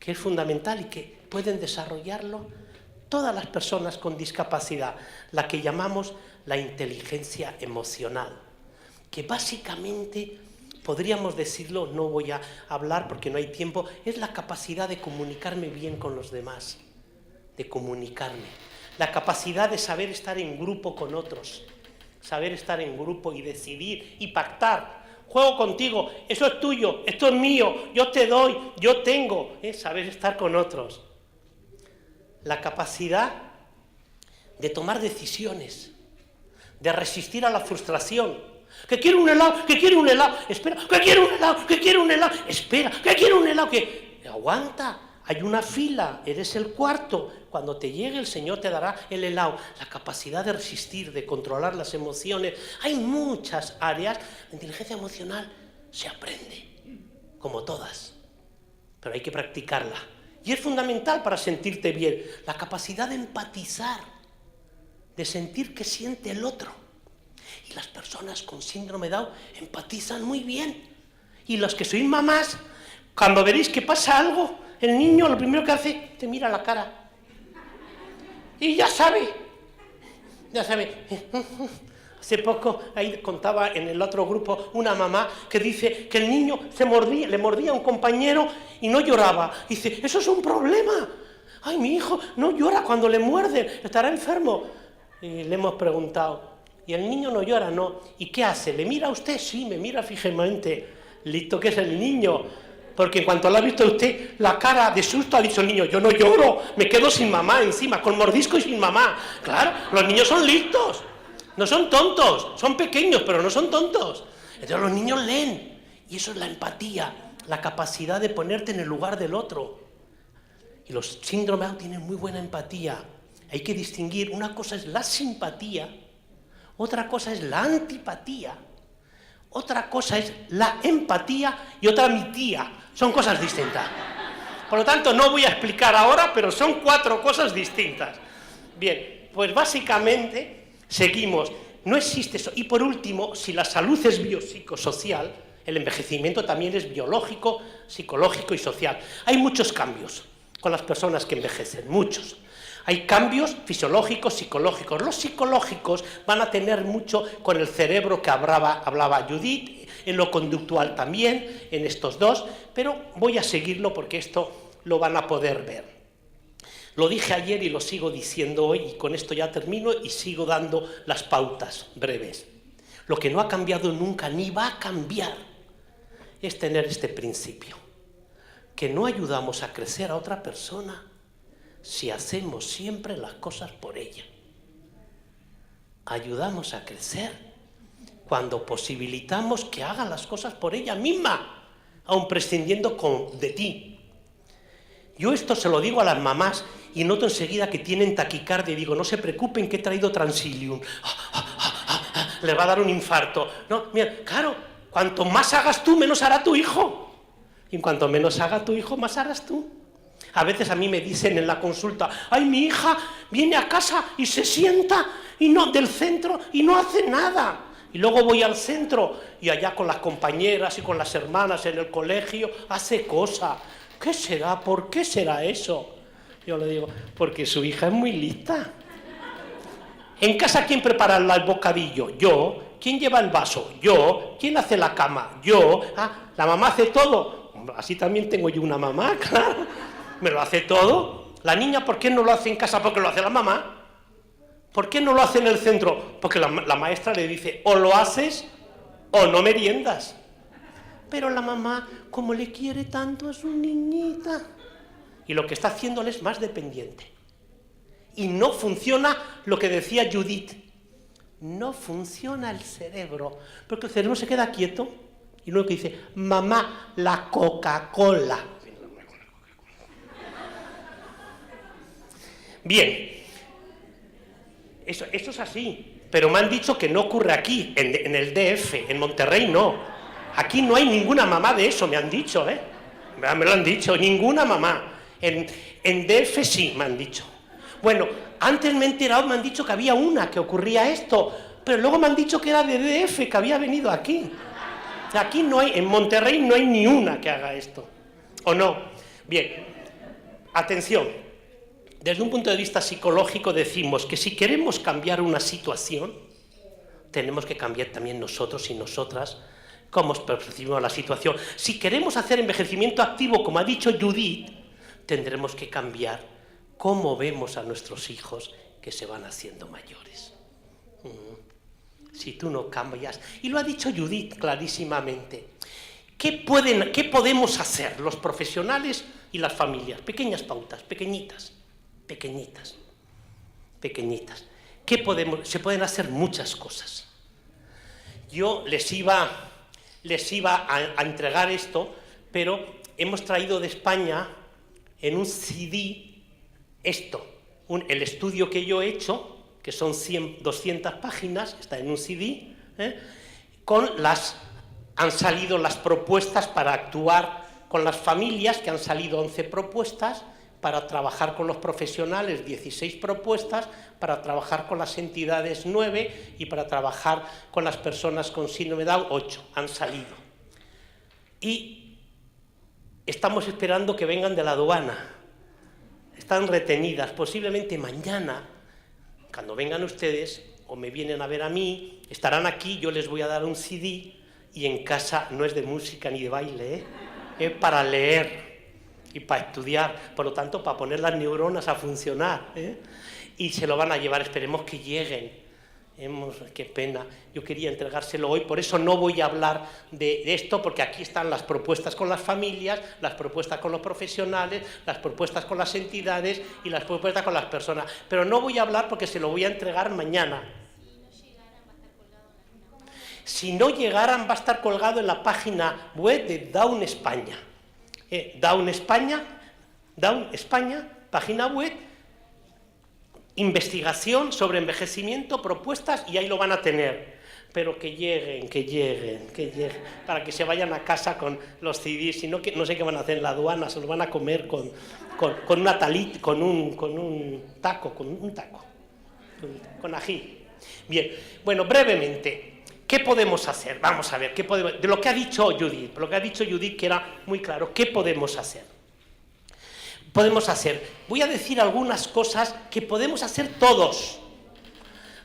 que es fundamental y que pueden desarrollarlo todas las personas con discapacidad, la que llamamos la inteligencia emocional, que básicamente, podríamos decirlo, no voy a hablar porque no hay tiempo, es la capacidad de comunicarme bien con los demás, de comunicarme, la capacidad de saber estar en grupo con otros, saber estar en grupo y decidir y pactar. Juego contigo, eso es tuyo, esto es mío, yo te doy, yo tengo, saber estar con otros. La capacidad de tomar decisiones, de resistir a la frustración. Que quiero un helado, que quiero un helado, espera, que quiero un helado, que quiero un helado, espera, que quiero un helado, que aguanta, hay una fila, eres el cuarto, cuando te llegue el Señor te dará el helado. La capacidad de resistir, de controlar las emociones. Hay muchas áreas. La inteligencia emocional se aprende, como todas, pero hay que practicarla. Y es fundamental para sentirte bien, la capacidad de empatizar, de sentir qué siente el otro. Y las personas con síndrome de Down empatizan muy bien. Y los que sois mamás, cuando veréis que pasa algo, el niño lo primero que hace, te mira a la cara. Y ya sabe. Hace poco, ahí contaba en el otro grupo una mamá que dice que el niño le mordía a un compañero y no lloraba. Dice, eso es un problema. Ay, mi hijo no llora cuando le muerden, estará enfermo. Y le hemos preguntado, ¿y el niño no llora? No. ¿Y qué hace? ¿Le mira a usted? Sí, me mira fijamente. Listo que es el niño. Porque en cuanto le ha visto a usted la cara de susto, ha dicho el niño, yo no lloro, me quedo sin mamá encima, con mordisco y sin mamá. Claro, los niños son listos. No son tontos, son pequeños, pero no son tontos. Entonces los niños leen, y eso es la empatía, la capacidad de ponerte en el lugar del otro. Y los síndromes Down tienen muy buena empatía. Hay que distinguir, una cosa es la simpatía, otra cosa es la antipatía, otra cosa es la empatía y otra mitía. Son cosas distintas. Por lo tanto, no voy a explicar ahora, pero son 4 cosas distintas. Bien, pues básicamente seguimos. No existe eso. Y por último, si la salud es biopsicosocial, el envejecimiento también es biológico, psicológico y social. Hay muchos cambios con las personas que envejecen, muchos. Hay cambios fisiológicos, psicológicos. Los psicológicos van a tener mucho con el cerebro que hablaba Judith, en lo conductual también, en estos dos, pero voy a seguirlo porque esto lo van a poder ver. Lo dije ayer y lo sigo diciendo hoy, y con esto ya termino y sigo dando las pautas breves. Lo que no ha cambiado nunca ni va a cambiar es tener este principio, que no ayudamos a crecer a otra persona si hacemos siempre las cosas por ella. Ayudamos a crecer cuando posibilitamos que haga las cosas por ella misma, aun prescindiendo de ti. Yo esto se lo digo a las mamás y noto enseguida que tienen taquicardia y digo, no se preocupen que he traído Transilium. Les va a dar un infarto. No, mira, claro, cuanto más hagas tú, menos hará tu hijo. Y cuanto menos haga tu hijo, más harás tú. A veces a mí me dicen en la consulta, ay, mi hija viene a casa y se sienta del centro y no hace nada. Y luego voy al centro y allá con las compañeras y con las hermanas en el colegio hace cosas. ¿Qué será? ¿Por qué será eso? Yo le digo, porque su hija es muy lista. En casa, ¿quién prepara el bocadillo? Yo. ¿Quién lleva el vaso? Yo. ¿Quién hace la cama? Yo. Ah, la mamá hace todo. Así también tengo yo una mamá, claro. Me lo hace todo. La niña, ¿por qué no lo hace en casa? Porque lo hace la mamá. ¿Por qué no lo hace en el centro? Porque la maestra le dice, o lo haces o no meriendas. Pero la mamá, como le quiere tanto a su niñita, y lo que está haciéndole es más dependiente. Y no funciona lo que decía Judith. no funciona el cerebro, porque el cerebro se queda quieto y luego que dice, mamá, la Coca-Cola. Bien, eso es así, pero me han dicho que no ocurre aquí, en el DF, en Monterrey no. Aquí no hay ninguna mamá de eso, me han dicho, ¿eh? Me lo han dicho, ninguna mamá. En DF sí, me han dicho. Bueno, antes me he enterado, me han dicho que había una que ocurría esto, pero luego me han dicho que era de DF, que había venido aquí. Aquí no hay, en Monterrey no hay ni una que haga esto, ¿o no? Bien, atención, desde un punto de vista psicológico decimos que si queremos cambiar una situación, tenemos que cambiar también nosotros y nosotras cómo percibimos la situación. Si queremos hacer envejecimiento activo, como ha dicho Judith, tendremos que cambiar cómo vemos a nuestros hijos que se van haciendo mayores. Si tú no cambias, y lo ha dicho Judith clarísimamente, ¿qué podemos hacer los profesionales y las familias? Pequeñas pautas, pequeñitas. Se pueden hacer muchas cosas. Yo les iba a entregar esto, pero hemos traído de España en un CD el estudio que yo he hecho, que son 200 páginas, está en un CD, han salido las propuestas para actuar con las familias, que han salido 11 propuestas, para trabajar con los profesionales 16 propuestas, para trabajar con las entidades 9 y para trabajar con las personas con síndrome de Down 8, han salido. Y estamos esperando que vengan de la aduana, están retenidas, posiblemente mañana, cuando vengan ustedes o me vienen a ver a mí, estarán aquí, yo les voy a dar un CD y en casa no es de música ni de baile, es para leer y para estudiar, por lo tanto, para poner las neuronas a funcionar, y se lo van a llevar, esperemos que lleguen. Qué pena, yo quería entregárselo hoy, por eso no voy a hablar de esto, porque aquí están las propuestas con las familias, las propuestas con los profesionales, las propuestas con las entidades y las propuestas con las personas, pero no voy a hablar porque se lo voy a entregar mañana. Si no llegaran, va a estar colgado en la página web de Down España. Down España, página web, investigación sobre envejecimiento, propuestas, y ahí lo van a tener. Pero que lleguen, para que se vayan a casa con los CDs, si no, que no sé qué van a hacer en la aduana, se los van a comer con una talit, con un taco, con ají. Bien, bueno, brevemente, ¿qué podemos hacer? Vamos a ver, de lo que ha dicho Judith, que era muy claro, ¿qué podemos hacer? Voy a decir algunas cosas que podemos hacer todos.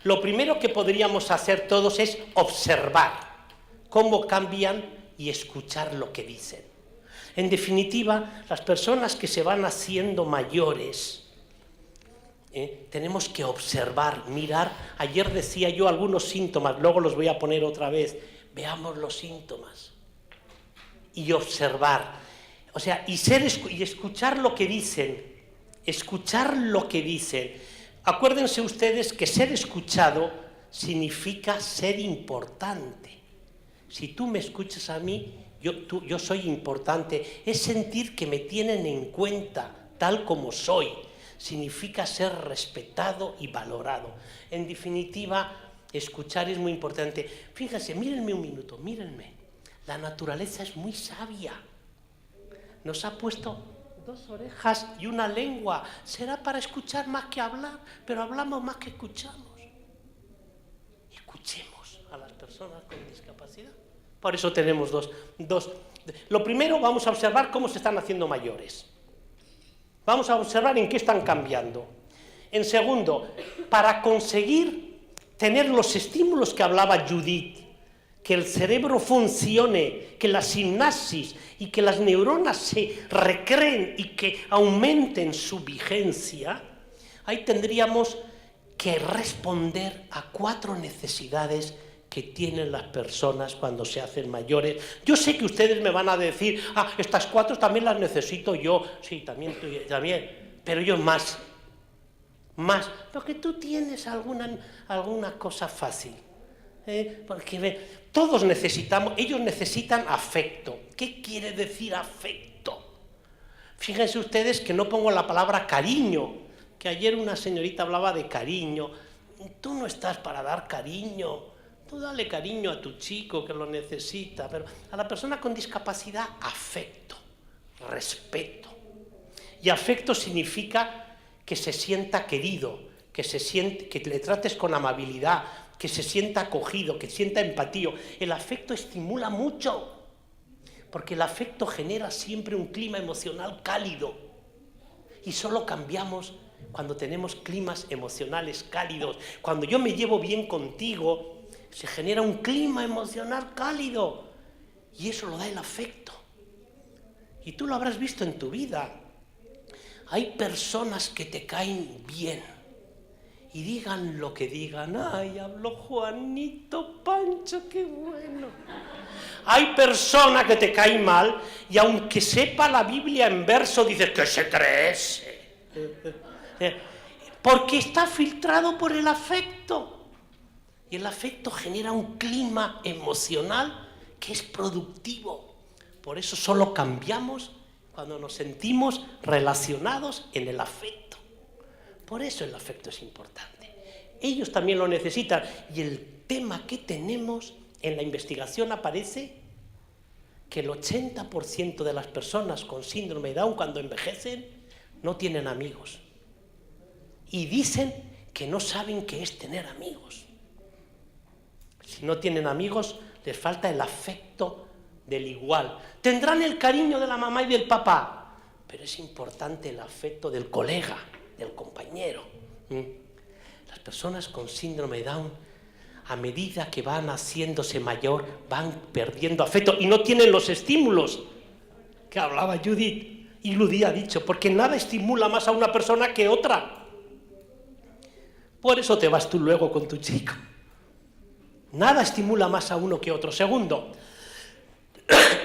Lo primero que podríamos hacer todos es observar cómo cambian y escuchar lo que dicen. En definitiva, las personas que se van haciendo mayores, tenemos que observar, mirar. Ayer decía yo algunos síntomas, luego los voy a poner otra vez. Veamos los síntomas y observar. O sea, y escuchar lo que dicen, Acuérdense ustedes que ser escuchado significa ser importante. Si tú me escuchas a mí, yo soy importante, es sentir que me tienen en cuenta tal como soy, significa ser respetado y valorado. En definitiva, escuchar es muy importante. Fíjense, mírenme un minuto, mírenme, la naturaleza es muy sabia. Nos ha puesto 2 orejas y una lengua. Será para escuchar más que hablar, pero hablamos más que escuchamos. Escuchemos a las personas con discapacidad. Por eso tenemos dos. Lo primero, vamos a observar cómo se están haciendo mayores. Vamos a observar en qué están cambiando. En segundo, para conseguir tener los estímulos que hablaba Judith, que el cerebro funcione, que la sinapsis y que las neuronas se recreen y que aumenten su vigencia, ahí tendríamos que responder a 4 necesidades que tienen las personas cuando se hacen mayores. Yo sé que ustedes me van a decir, estas 4 también las necesito yo. Sí, también, pero ellos más. más, porque tú tienes alguna cosa fácil. Porque todos necesitamos, ellos necesitan afecto. ¿Qué quiere decir afecto? Fíjense ustedes que no pongo la palabra cariño, que ayer una señorita hablaba de cariño. Tú no estás para dar cariño, tú dale cariño a tu chico que lo necesita, pero a la persona con discapacidad, afecto, respeto. Y afecto significa que se sienta querido, que le trates con amabilidad, que se sienta acogido, que sienta empatía. El afecto estimula mucho, porque el afecto genera siempre un clima emocional cálido. Y solo cambiamos cuando tenemos climas emocionales cálidos. Cuando yo me llevo bien contigo, se genera un clima emocional cálido. Y eso lo da el afecto. Y tú lo habrás visto en tu vida. Hay personas que te caen bien y digan lo que digan. ¡Ay, habló Juanito Pancho, qué bueno! Hay personas que te caen mal y aunque sepa la Biblia en verso, dices, ¿qué se cree ese? Porque está filtrado por el afecto. Y el afecto genera un clima emocional que es productivo. Por eso solo cambiamos cuando nos sentimos relacionados en el afecto. Por eso el afecto es importante. Ellos también lo necesitan. Y el tema que tenemos en la investigación aparece que el 80% de las personas con síndrome de Down cuando envejecen no tienen amigos. Y dicen que no saben qué es tener amigos. Si no tienen amigos, les falta el afecto del igual. Tendrán el cariño de la mamá y del papá, pero es importante el afecto del colega, del compañero. Las personas con síndrome de Down, a medida que van haciéndose mayor, van perdiendo afecto y no tienen los estímulos que hablaba Judith y Ludí ha dicho, porque nada estimula más a una persona que otra. Por eso te vas tú luego con tu chico. Nada estimula más a uno que otro. Segundo,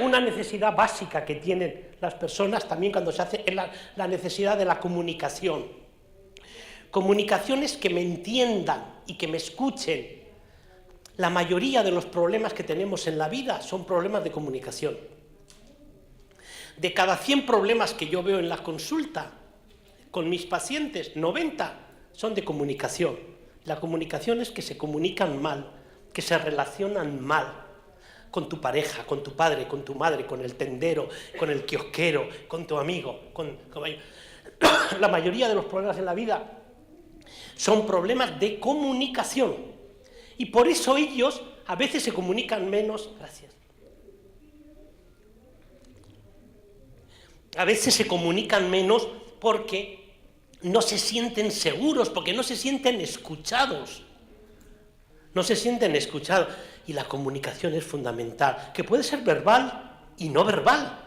una necesidad básica que tienen las personas también cuando se hace es la necesidad de la comunicación. Comunicaciones que me entiendan y que me escuchen. La mayoría de los problemas que tenemos en la vida son problemas de comunicación. De cada 100 problemas que yo veo en la consulta con mis pacientes, 90 son de comunicación. La comunicación es que se comunican mal, que se relacionan mal. Con tu pareja, con tu padre, con tu madre, con el tendero, con el kiosquero, con tu amigo. La mayoría de los problemas en la vida son problemas de comunicación. Y por eso ellos a veces se comunican menos. Gracias. A veces se comunican menos porque no se sienten seguros, porque no se sienten escuchados. No se sienten escuchados. Y la comunicación es fundamental, que puede ser verbal y no verbal,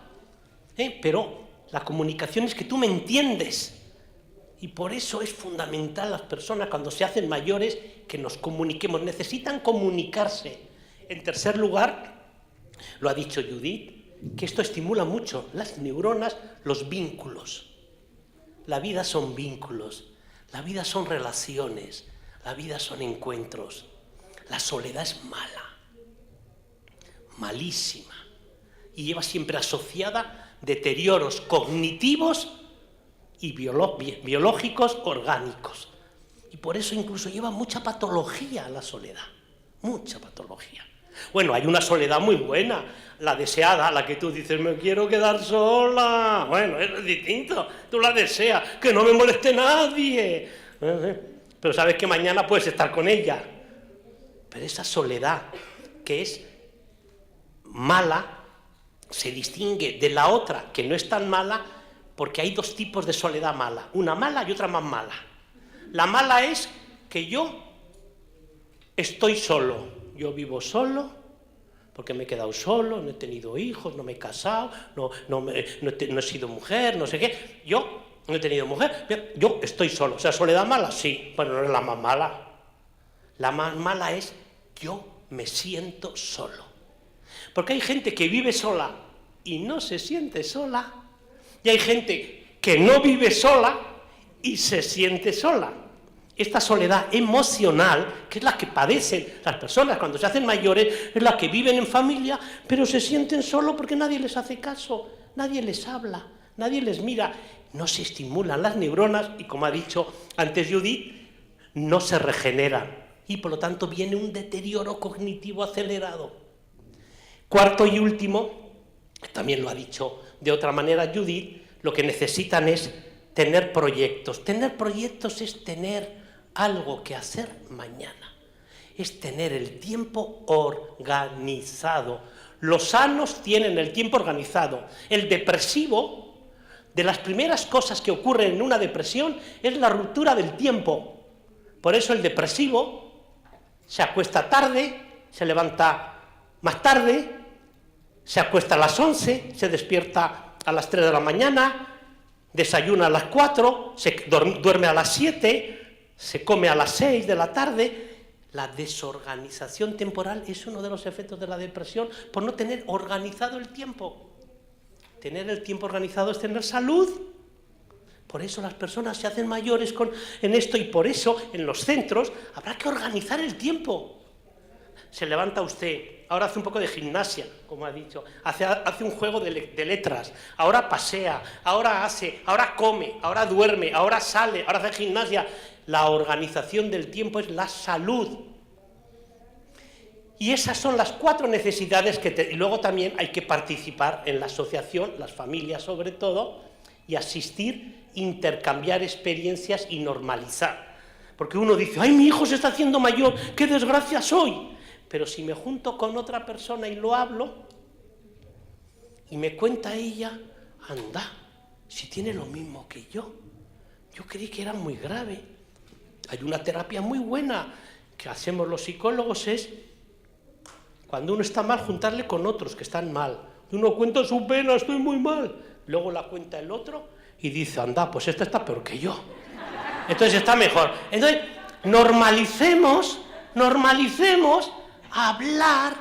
pero la comunicación es que tú me entiendes. Y por eso es fundamental las personas cuando se hacen mayores que nos comuniquemos, necesitan comunicarse. En tercer lugar, lo ha dicho Judith, que esto estimula mucho las neuronas, los vínculos. La vida son vínculos, la vida son relaciones, la vida son encuentros. La soledad es mala, malísima, y lleva siempre asociada deterioros cognitivos y biológicos orgánicos. Y por eso incluso lleva mucha patología la soledad, mucha patología. Bueno, hay una soledad muy buena, la deseada, la que tú dices, me quiero quedar sola. Bueno, es distinto, tú la deseas, que no me moleste nadie. Pero sabes que mañana puedes estar con ella. Pero esa soledad, que es mala, se distingue de la otra, que no es tan mala, porque hay dos tipos de soledad mala, una mala y otra más mala. La mala es que yo estoy solo, yo vivo solo, porque me he quedado solo, no he tenido hijos, no me he casado, no he sido mujer, no sé qué. Yo no he tenido mujer, yo estoy solo. O sea, soledad mala, sí, pero no es la más mala. La más mala es yo me siento solo. Porque hay gente que vive sola y no se siente sola, y hay gente que no vive sola y se siente sola. esta soledad emocional, que es la que padecen las personas cuando se hacen mayores, es la que viven en familia, pero se sienten solos porque nadie les hace caso, nadie les habla, nadie les mira, no se estimulan las neuronas y, como ha dicho antes Judith, no se regeneran y por lo tanto viene un deterioro cognitivo acelerado. Cuarto y último, también lo ha dicho de otra manera Judith, lo que necesitan es tener proyectos. Tener proyectos es tener algo que hacer mañana, es tener el tiempo organizado. Los sanos tienen el tiempo organizado. El depresivo, de las primeras cosas que ocurren en una depresión, es la ruptura del tiempo. Por eso el depresivo se acuesta tarde, se levanta más tarde, se acuesta a las 11, se despierta a las 3 de la mañana, desayuna a las 4, se duerme a las 7, se come a las 6 de la tarde. La desorganización temporal es uno de los efectos de la depresión por no tener organizado el tiempo. Tener el tiempo organizado es tener salud. Por eso las personas se hacen mayores en esto y por eso en los centros habrá que organizar el tiempo. Se levanta usted, ahora hace un poco de gimnasia, como ha dicho, hace un juego de letras, ahora pasea, ahora come, ahora duerme, ahora sale, ahora hace gimnasia. La organización del tiempo es la salud. Y esas son las 4 necesidades y luego también hay que participar en la asociación, las familias sobre todo, y asistir, intercambiar experiencias y normalizar. Porque uno dice, ¡ay, mi hijo se está haciendo mayor! ¡Qué desgracia soy! Pero si me junto con otra persona y lo hablo, y me cuenta ella, anda, si tiene lo mismo que yo creí que era muy grave. Hay una terapia muy buena que hacemos los psicólogos, es cuando uno está mal, juntarle con otros que están mal. Uno cuenta su pena, estoy muy mal. Luego la cuenta el otro y dice, anda, pues esta está peor que yo. Entonces está mejor. Entonces, normalicemos hablar.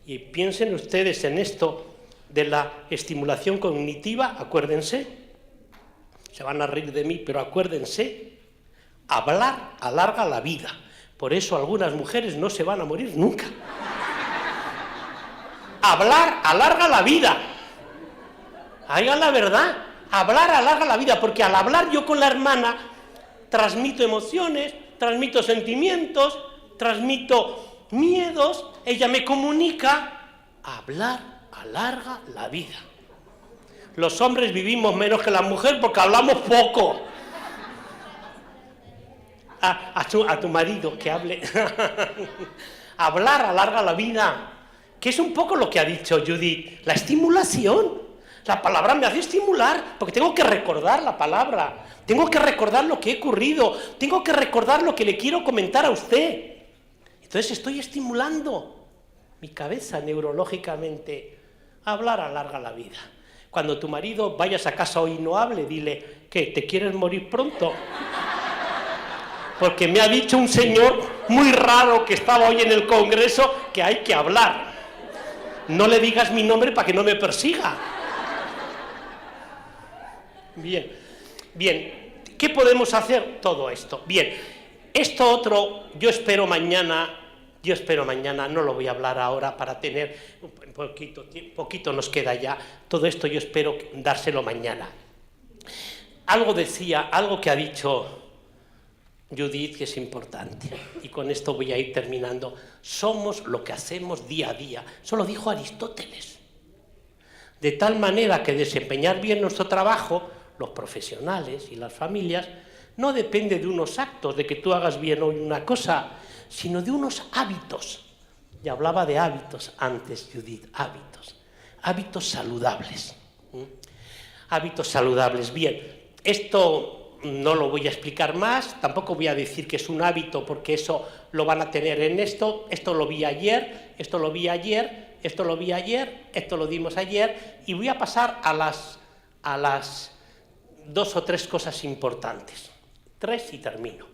Y piensen ustedes en esto de la estimulación cognitiva, acuérdense. Se van a reír de mí, pero acuérdense, hablar alarga la vida. Por eso algunas mujeres no se van a morir nunca. Hablar alarga la vida. Hagan la verdad. Hablar alarga la vida, porque al hablar yo con la hermana transmito emociones, transmito sentimientos, transmito miedos, ella me comunica. Hablar alarga la vida. Los hombres vivimos menos que la mujer porque hablamos poco. A tu marido que hable. Hablar alarga la vida, que es un poco lo que ha dicho Judith. La estimulación. La palabra me hace estimular, porque tengo que recordar la palabra, tengo que recordar lo que he ocurrido, tengo que recordar lo que le quiero comentar a usted. Entonces estoy estimulando mi cabeza neurológicamente. Hablar alarga la vida. Cuando tu marido vayas a casa hoy y no hable, dile, ¿qué, te quieres morir pronto? Porque me ha dicho un señor muy raro que estaba hoy en el Congreso que hay que hablar. No le digas mi nombre para que no me persiga. Bien, ¿qué podemos hacer? Todo esto. Bien, esto otro, yo espero mañana, no lo voy a hablar ahora para tener un poquito nos queda ya, todo esto yo espero dárselo mañana. Algo que ha dicho Judith que es importante, y con esto voy a ir terminando. Somos lo que hacemos día a día, eso lo dijo Aristóteles. De tal manera que desempeñar bien nuestro trabajo, los profesionales y las familias, no depende de unos actos, de que tú hagas bien hoy una cosa, sino de unos hábitos. Ya hablaba de hábitos antes, Judith, hábitos saludables. Hábitos saludables. Bien, esto no lo voy a explicar más, tampoco voy a decir que es un hábito, porque eso lo van a tener en esto lo vi ayer, esto lo vi ayer, esto lo vi ayer, esto lo dimos ayer, y voy a pasar a las 2 o 3 cosas importantes. 3 y termino.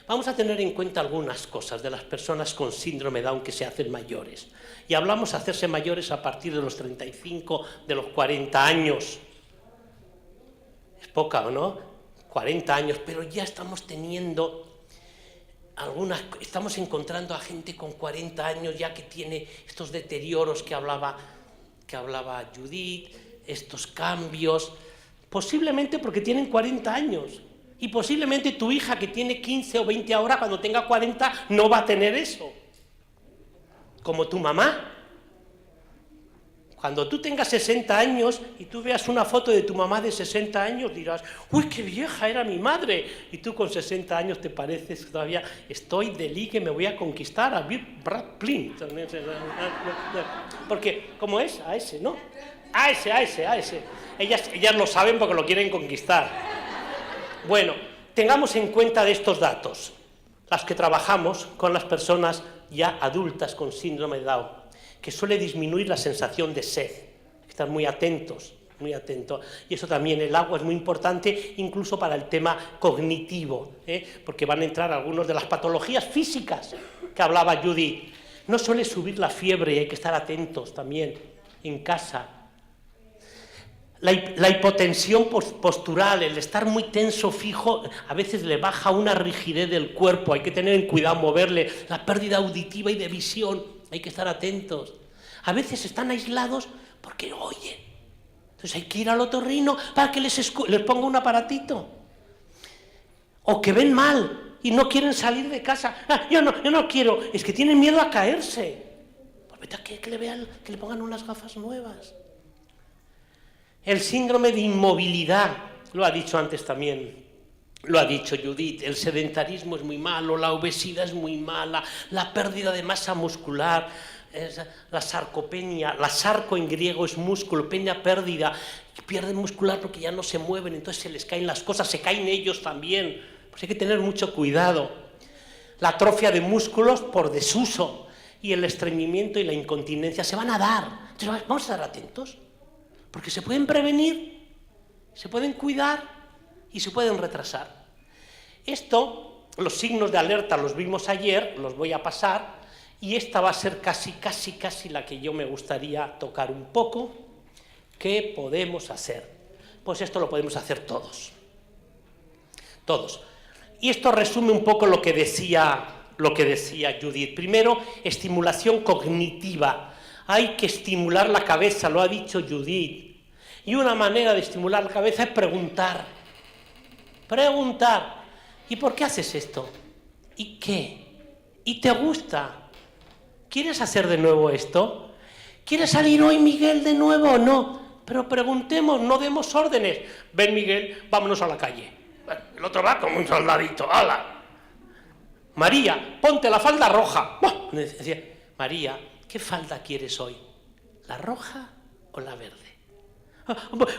Vamos a tener en cuenta algunas cosas de las personas con síndrome Down que se hacen mayores. Y hablamos de hacerse mayores a partir de los 35, de los 40 años. ¿Es poca o no? 40 años, pero ya estamos teniendo estamos encontrando a gente con 40 años ya que tiene estos deterioros que hablaba Judith, estos cambios, posiblemente porque tienen 40 años. Y posiblemente tu hija que tiene 15 o 20 ahora, cuando tenga 40, no va a tener eso. Como tu mamá. Cuando tú tengas 60 años y tú veas una foto de tu mamá de 60 años, dirás, ¡uy, qué vieja era mi madre! Y tú con 60 años te pareces todavía, estoy de ligue, me voy a conquistar a Brad Pitt. Porque, ¿cómo es? A ese, ¿no? A ese. Ellas lo saben porque lo quieren conquistar. Bueno, tengamos en cuenta de estos datos, las que trabajamos con las personas ya adultas con síndrome de Down, que suele disminuir la sensación de sed. Hay que estar muy atentos, muy atentos. Y eso también, el agua es muy importante, incluso para el tema cognitivo, porque van a entrar algunas de las patologías físicas que hablaba Judith. No suele subir la fiebre y hay que estar atentos también en casa. La hipotensión postural, el estar muy tenso, fijo, a veces le baja una rigidez del cuerpo, hay que tener en cuidado, moverle. La pérdida auditiva y de visión, hay que estar atentos. A veces están aislados porque no oyen. Entonces hay que ir al otorrino para que les ponga un aparatito. O que ven mal y no quieren salir de casa. Yo no quiero, es que tienen miedo a caerse. Pues vete a que le pongan unas gafas nuevas. El síndrome de inmovilidad, lo ha dicho antes también, lo ha dicho Judith, el sedentarismo es muy malo, la obesidad es muy mala, la pérdida de masa muscular, la sarcopenia, la sarco en griego es músculo, penia pérdida, pierden muscular porque ya no se mueven, entonces se les caen las cosas, se caen ellos también, pues hay que tener mucho cuidado. La atrofia de músculos por desuso y el estreñimiento y la incontinencia se van a dar, entonces vamos a estar atentos. Porque se pueden prevenir, se pueden cuidar y se pueden retrasar. Esto, los signos de alerta los vimos ayer, los voy a pasar, y esta va a ser casi la que yo me gustaría tocar un poco. ¿Qué podemos hacer? Pues esto lo podemos hacer todos. Todos. Y esto resume un poco lo que decía Judith. Primero, estimulación cognitiva. Hay que estimular la cabeza, lo ha dicho Judith. Y una manera de estimular la cabeza es preguntar. Preguntar. ¿Y por qué haces esto? ¿Y qué? ¿Y te gusta? ¿Quieres hacer de nuevo esto? ¿Quieres salir hoy, Miguel, de nuevo o no? Pero preguntemos, no demos órdenes. Ven, Miguel, vámonos a la calle. El otro va como un soldadito. ¡Hala! María, ponte la falda roja. Decía, María, ¿qué falda quieres hoy? ¿La roja o la verde?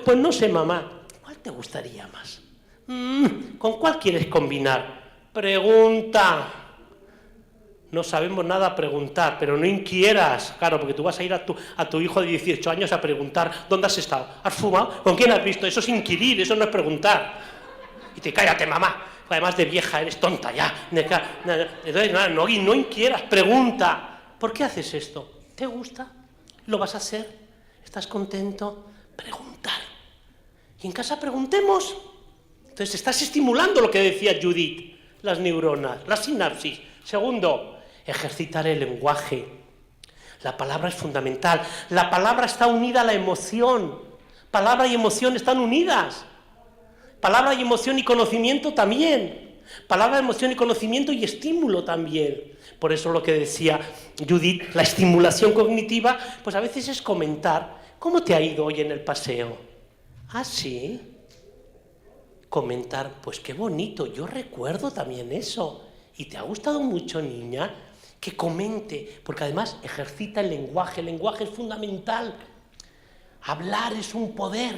Pues no sé, mamá. ¿Cuál te gustaría más? ¿Con cuál quieres combinar? Pregunta. No sabemos nada a preguntar, pero no inquieras. Claro, porque tú vas a ir a tu hijo de 18 años a preguntar ¿dónde has estado? ¿Has fumado? ¿Con quién has visto? Eso es inquirir, eso no es preguntar. Y te cállate, mamá. Además de vieja, eres tonta ya. Entonces, no inquieras, pregunta. ¿Por qué haces esto? ¿Te gusta? ¿Lo vas a hacer? ¿Estás contento? Preguntar. Y en casa preguntemos. Entonces estás estimulando lo que decía Judith, las neuronas, la sinapsis. Segundo, ejercitar el lenguaje. La palabra es fundamental. La palabra está unida a la emoción. Palabra y emoción están unidas. Palabra y emoción y conocimiento también. Palabra, emoción y conocimiento y estímulo también. Por eso lo que decía Judith, la estimulación cognitiva, pues a veces es comentar. ¿Cómo te ha ido hoy en el paseo? ¿Ah, sí? Comentar, pues qué bonito, yo recuerdo también eso. ¿Y te ha gustado mucho, niña? Que comente, porque además ejercita el lenguaje es fundamental. Hablar es un poder,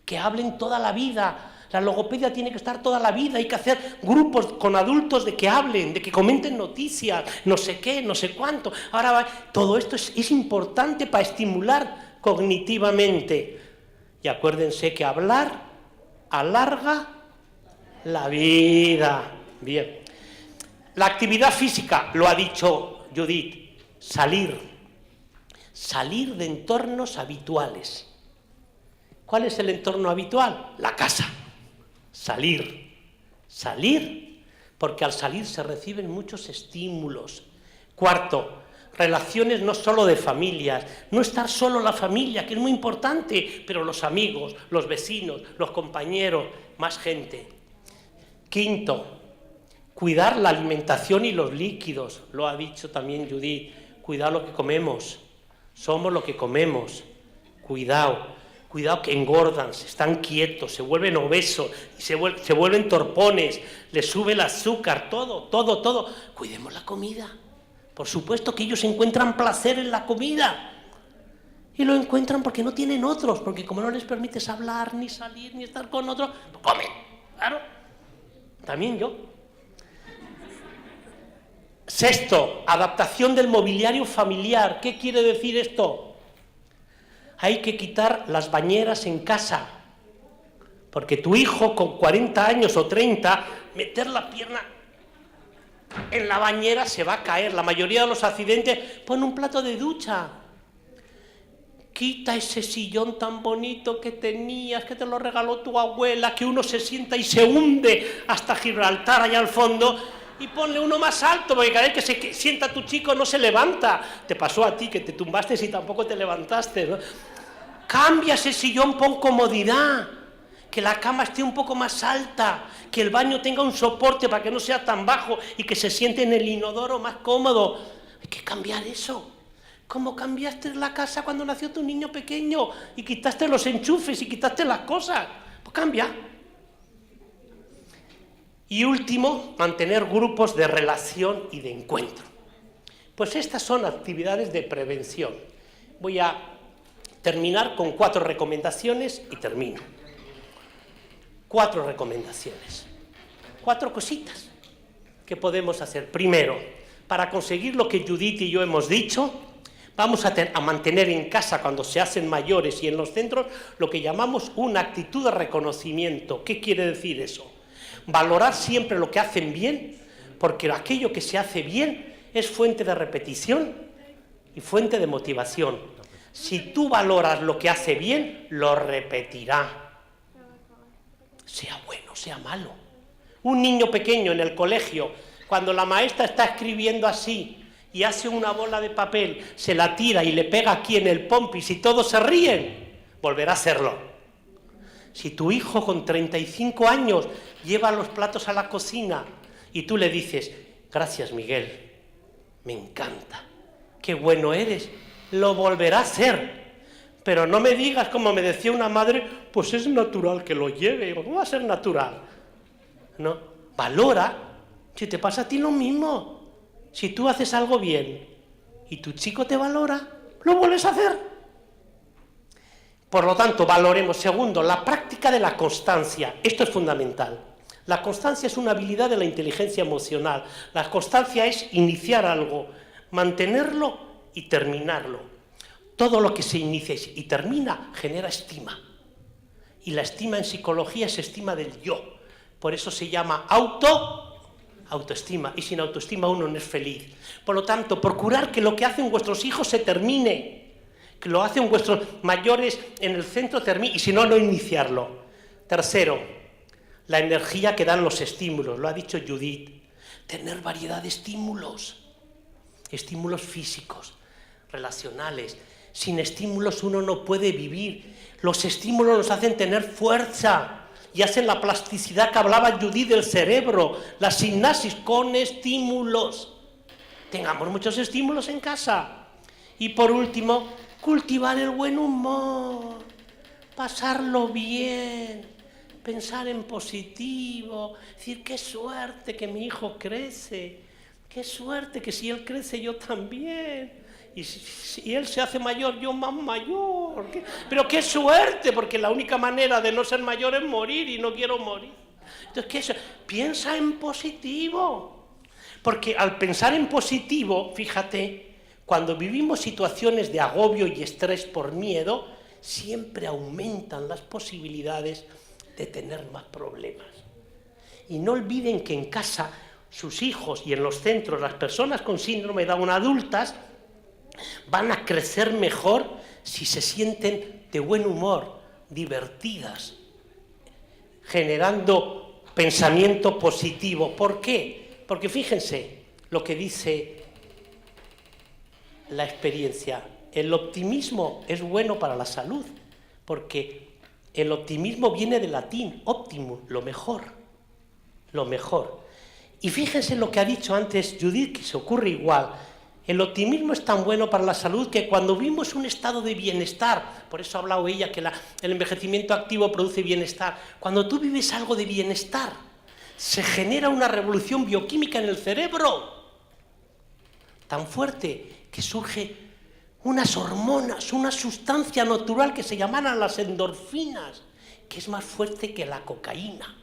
que hablen toda la vida. La logopedia tiene que estar toda la vida, hay que hacer grupos con adultos de que hablen, de que comenten noticias, no sé qué, no sé cuánto. Ahora todo esto es importante para estimular cognitivamente. Y acuérdense que hablar alarga la vida. Bien. La actividad física, lo ha dicho Judith, salir de entornos habituales. ¿Cuál es el entorno habitual? La casa. salir, salir, porque al salir se reciben muchos estímulos. Cuarto, relaciones no solo de familias, no estar solo la familia, que es muy importante, pero los amigos, los vecinos, los compañeros, más gente. Quinto, cuidar la alimentación y los líquidos, lo ha dicho también Judith, cuidar lo que comemos, somos lo que comemos, cuidado que engordan, se están quietos, se vuelven obesos, se vuelven torpones, les sube el azúcar, todo, cuidemos la comida. Por supuesto que ellos encuentran placer en la comida y lo encuentran porque no tienen otros, porque como no les permites hablar, ni salir, ni estar con otros, pues comen, claro, también yo. Sexto, adaptación del mobiliario familiar. ¿Qué quiere decir esto? Hay que quitar las bañeras en casa, porque tu hijo con 40 años o 30, meter la pierna en la bañera se va a caer. La mayoría de los accidentes, pon un plato de ducha. Quita ese sillón tan bonito que tenías, que te lo regaló tu abuela, que uno se sienta y se hunde hasta Gibraltar allá al fondo, y ponle uno más alto, porque cada vez que se sienta tu chico no se levanta. Te pasó a ti que te tumbaste y tampoco te levantaste, ¿no? Cambia ese sillón, pon comodidad, que la cama esté un poco más alta, que el baño tenga un soporte para que no sea tan bajo y que se siente en el inodoro más cómodo. Hay que cambiar eso. ¿Cómo cambiaste la casa cuando nació tu niño pequeño y quitaste los enchufes y quitaste las cosas? Pues cambia. Y último, mantener grupos de relación y de encuentro. Pues estas son actividades de prevención. Voy a terminar con 4 recomendaciones y termino. 4 recomendaciones, 4 cositas que podemos hacer. Primero, para conseguir lo que Judith y yo hemos dicho, vamos a mantener en casa cuando se hacen mayores y en los centros lo que llamamos una actitud de reconocimiento. ¿Qué quiere decir eso? Valorar siempre lo que hacen bien, porque aquello que se hace bien es fuente de repetición y fuente de motivación. Si tú valoras lo que hace bien, lo repetirá. Sea bueno, sea malo. Un niño pequeño en el colegio, cuando la maestra está escribiendo así y hace una bola de papel, se la tira y le pega aquí en el pompis y todos se ríen, volverá a hacerlo. Si tu hijo con 35 años lleva los platos a la cocina y tú le dices, gracias Miguel, me encanta, qué bueno eres, lo volverá a hacer. Pero no me digas, como me decía una madre, pues es natural que lo lleve. ¿Cómo va a ser natural? No, valora. Si te pasa a ti lo mismo. Si tú haces algo bien y tu chico te valora, lo vuelves a hacer. Por lo tanto, valoremos. Segundo, la práctica de la constancia. Esto es fundamental. La constancia es una habilidad de la inteligencia emocional. La constancia es iniciar algo, mantenerlo y terminarlo. Todo lo que se inicia y termina genera estima. Y la estima en psicología es estima del yo. Por eso se llama autoestima. Y sin autoestima uno no es feliz. Por lo tanto, procurar que lo que hacen vuestros hijos se termine. Que lo hacen vuestros mayores en el centro termine. Y si no, no iniciarlo. Tercero, la energía que dan los estímulos. Lo ha dicho Judith. Tener variedad de estímulos. Estímulos físicos, relacionales. Sin estímulos uno no puede vivir. Los estímulos nos hacen tener fuerza y hacen la plasticidad que hablaba Judith del cerebro, la sinapsis con estímulos. Tengamos muchos estímulos en casa. Y por último, cultivar el buen humor, pasarlo bien, pensar en positivo, decir qué suerte que mi hijo crece, qué suerte que si él crece yo también. Y si él se hace mayor, yo más mayor. Pero qué suerte, porque la única manera de no ser mayor es morir y no quiero morir. Entonces, piensa en positivo. Porque al pensar en positivo, fíjate, cuando vivimos situaciones de agobio y estrés por miedo, siempre aumentan las posibilidades de tener más problemas. Y no olviden que en casa, sus hijos y en los centros, las personas con síndrome de Down adultas, van a crecer mejor si se sienten de buen humor, divertidas, generando pensamiento positivo. ¿Por qué? Porque fíjense lo que dice la experiencia. El optimismo es bueno para la salud, porque el optimismo viene del latín, optimum, lo mejor, lo mejor. Y fíjense lo que ha dicho antes Judith, que se ocurre igual. El optimismo es tan bueno para la salud que cuando vivimos un estado de bienestar, por eso ha hablado ella que el envejecimiento activo produce bienestar, cuando tú vives algo de bienestar, se genera una revolución bioquímica en el cerebro tan fuerte que surge unas hormonas, una sustancia natural que se llaman las endorfinas, que es más fuerte que la cocaína.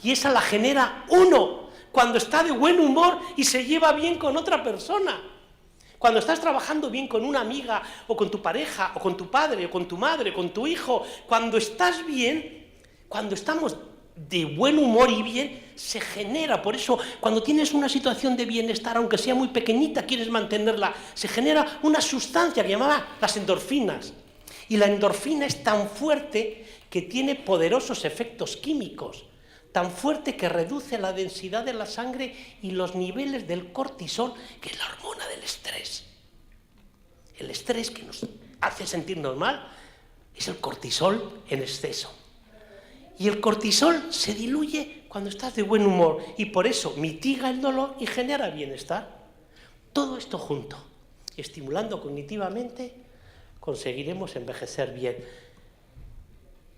Y esa la genera uno cuando está de buen humor y se lleva bien con otra persona. Cuando estás trabajando bien con una amiga, o con tu pareja, o con tu padre, o con tu madre, o con tu hijo, cuando estás bien, cuando estamos de buen humor y bien, se genera. Por eso, cuando tienes una situación de bienestar, aunque sea muy pequeñita, quieres mantenerla, se genera una sustancia que llamaba las endorfinas. Y la endorfina es tan fuerte que tiene poderosos efectos químicos, tan fuerte que reduce la densidad de la sangre y los niveles del cortisol, que es la hormona del estrés. El estrés que nos hace sentirnos mal es el cortisol en exceso. Y el cortisol se diluye cuando estás de buen humor y por eso mitiga el dolor y genera bienestar. Todo esto junto, estimulando cognitivamente, conseguiremos envejecer bien.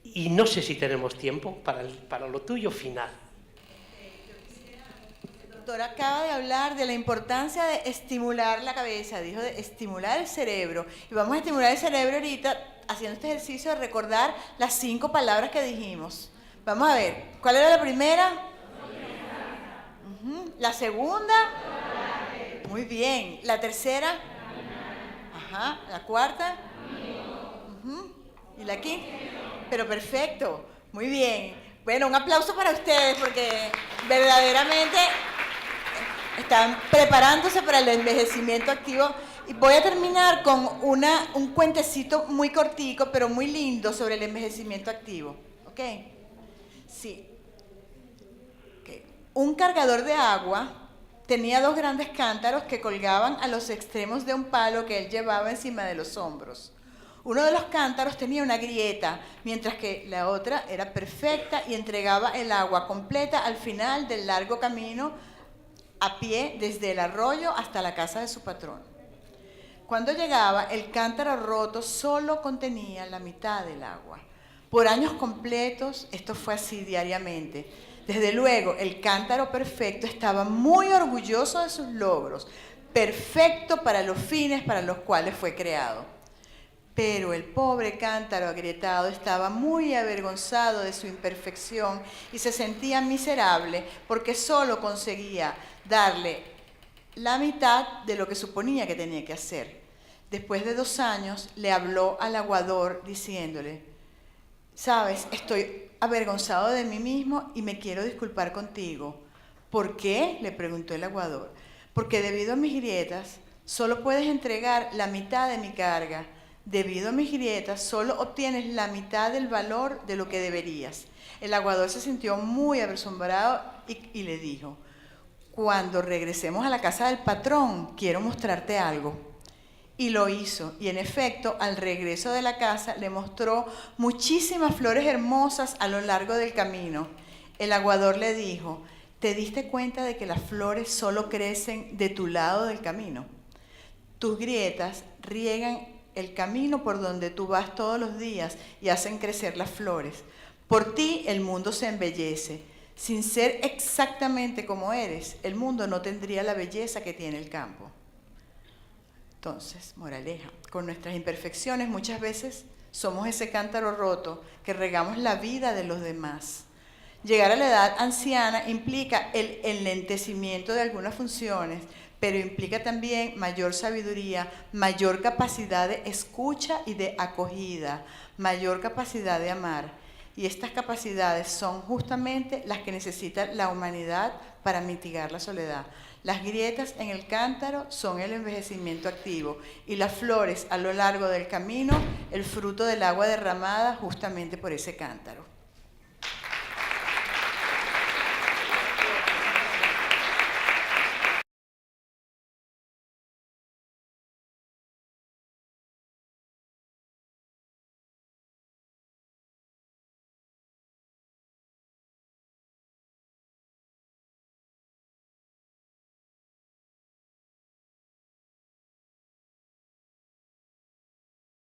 Y no sé si tenemos tiempo para lo tuyo final. El doctor acaba de hablar de la importancia de estimular la cabeza, dijo de estimular el cerebro. Y vamos a estimular el cerebro ahorita haciendo este ejercicio de recordar las 5 palabras que dijimos. Vamos a ver, ¿cuál era la primera? La segunda. Muy bien. La tercera. Ajá. La cuarta. ¿Y la quinta? Pero perfecto, muy bien. Bueno, un aplauso para ustedes porque verdaderamente están preparándose para el envejecimiento activo. Y voy a terminar con un cuentecito muy cortico, pero muy lindo sobre el envejecimiento activo. ¿Ok? Sí. Okay. Un cargador de agua tenía 2 grandes cántaros que colgaban a los extremos de un palo que él llevaba encima de los hombros. Uno de los cántaros tenía una grieta, mientras que la otra era perfecta y entregaba el agua completa al final del largo camino a pie desde el arroyo hasta la casa de su patrón. Cuando llegaba, el cántaro roto solo contenía la mitad del agua. Por años completos, esto fue así diariamente. Desde luego, el cántaro perfecto estaba muy orgulloso de sus logros, perfecto para los fines para los cuales fue creado. Pero el pobre cántaro agrietado estaba muy avergonzado de su imperfección y se sentía miserable porque solo conseguía darle la mitad de lo que suponía que tenía que hacer. Después de 2 años, le habló al aguador diciéndole: «Sabes, estoy avergonzado de mí mismo y me quiero disculpar contigo». «¿Por qué?», le preguntó el aguador. «Porque debido a mis grietas, solo puedes entregar la mitad de mi carga. Debido a mis grietas, solo obtienes la mitad del valor de lo que deberías». El aguador se sintió muy asombrado y le dijo: «Cuando regresemos a la casa del patrón, quiero mostrarte algo». Y lo hizo, y en efecto, al regreso de la casa, le mostró muchísimas flores hermosas a lo largo del camino. El aguador le dijo: «¿Te diste cuenta de que las flores solo crecen de tu lado del camino? Tus grietas riegan el camino por donde tú vas todos los días y hacen crecer las flores. Por ti el mundo se embellece. Sin ser exactamente como eres, el mundo no tendría la belleza que tiene el campo». Entonces, moraleja, con nuestras imperfecciones muchas veces somos ese cántaro roto que regamos la vida de los demás. Llegar a la edad anciana implica el enlentecimiento de algunas funciones, pero implica también mayor sabiduría, mayor capacidad de escucha y de acogida, mayor capacidad de amar. Y estas capacidades son justamente las que necesita la humanidad para mitigar la soledad. Las grietas en el cántaro son el envejecimiento activo y las flores a lo largo del camino, el fruto del agua derramada justamente por ese cántaro.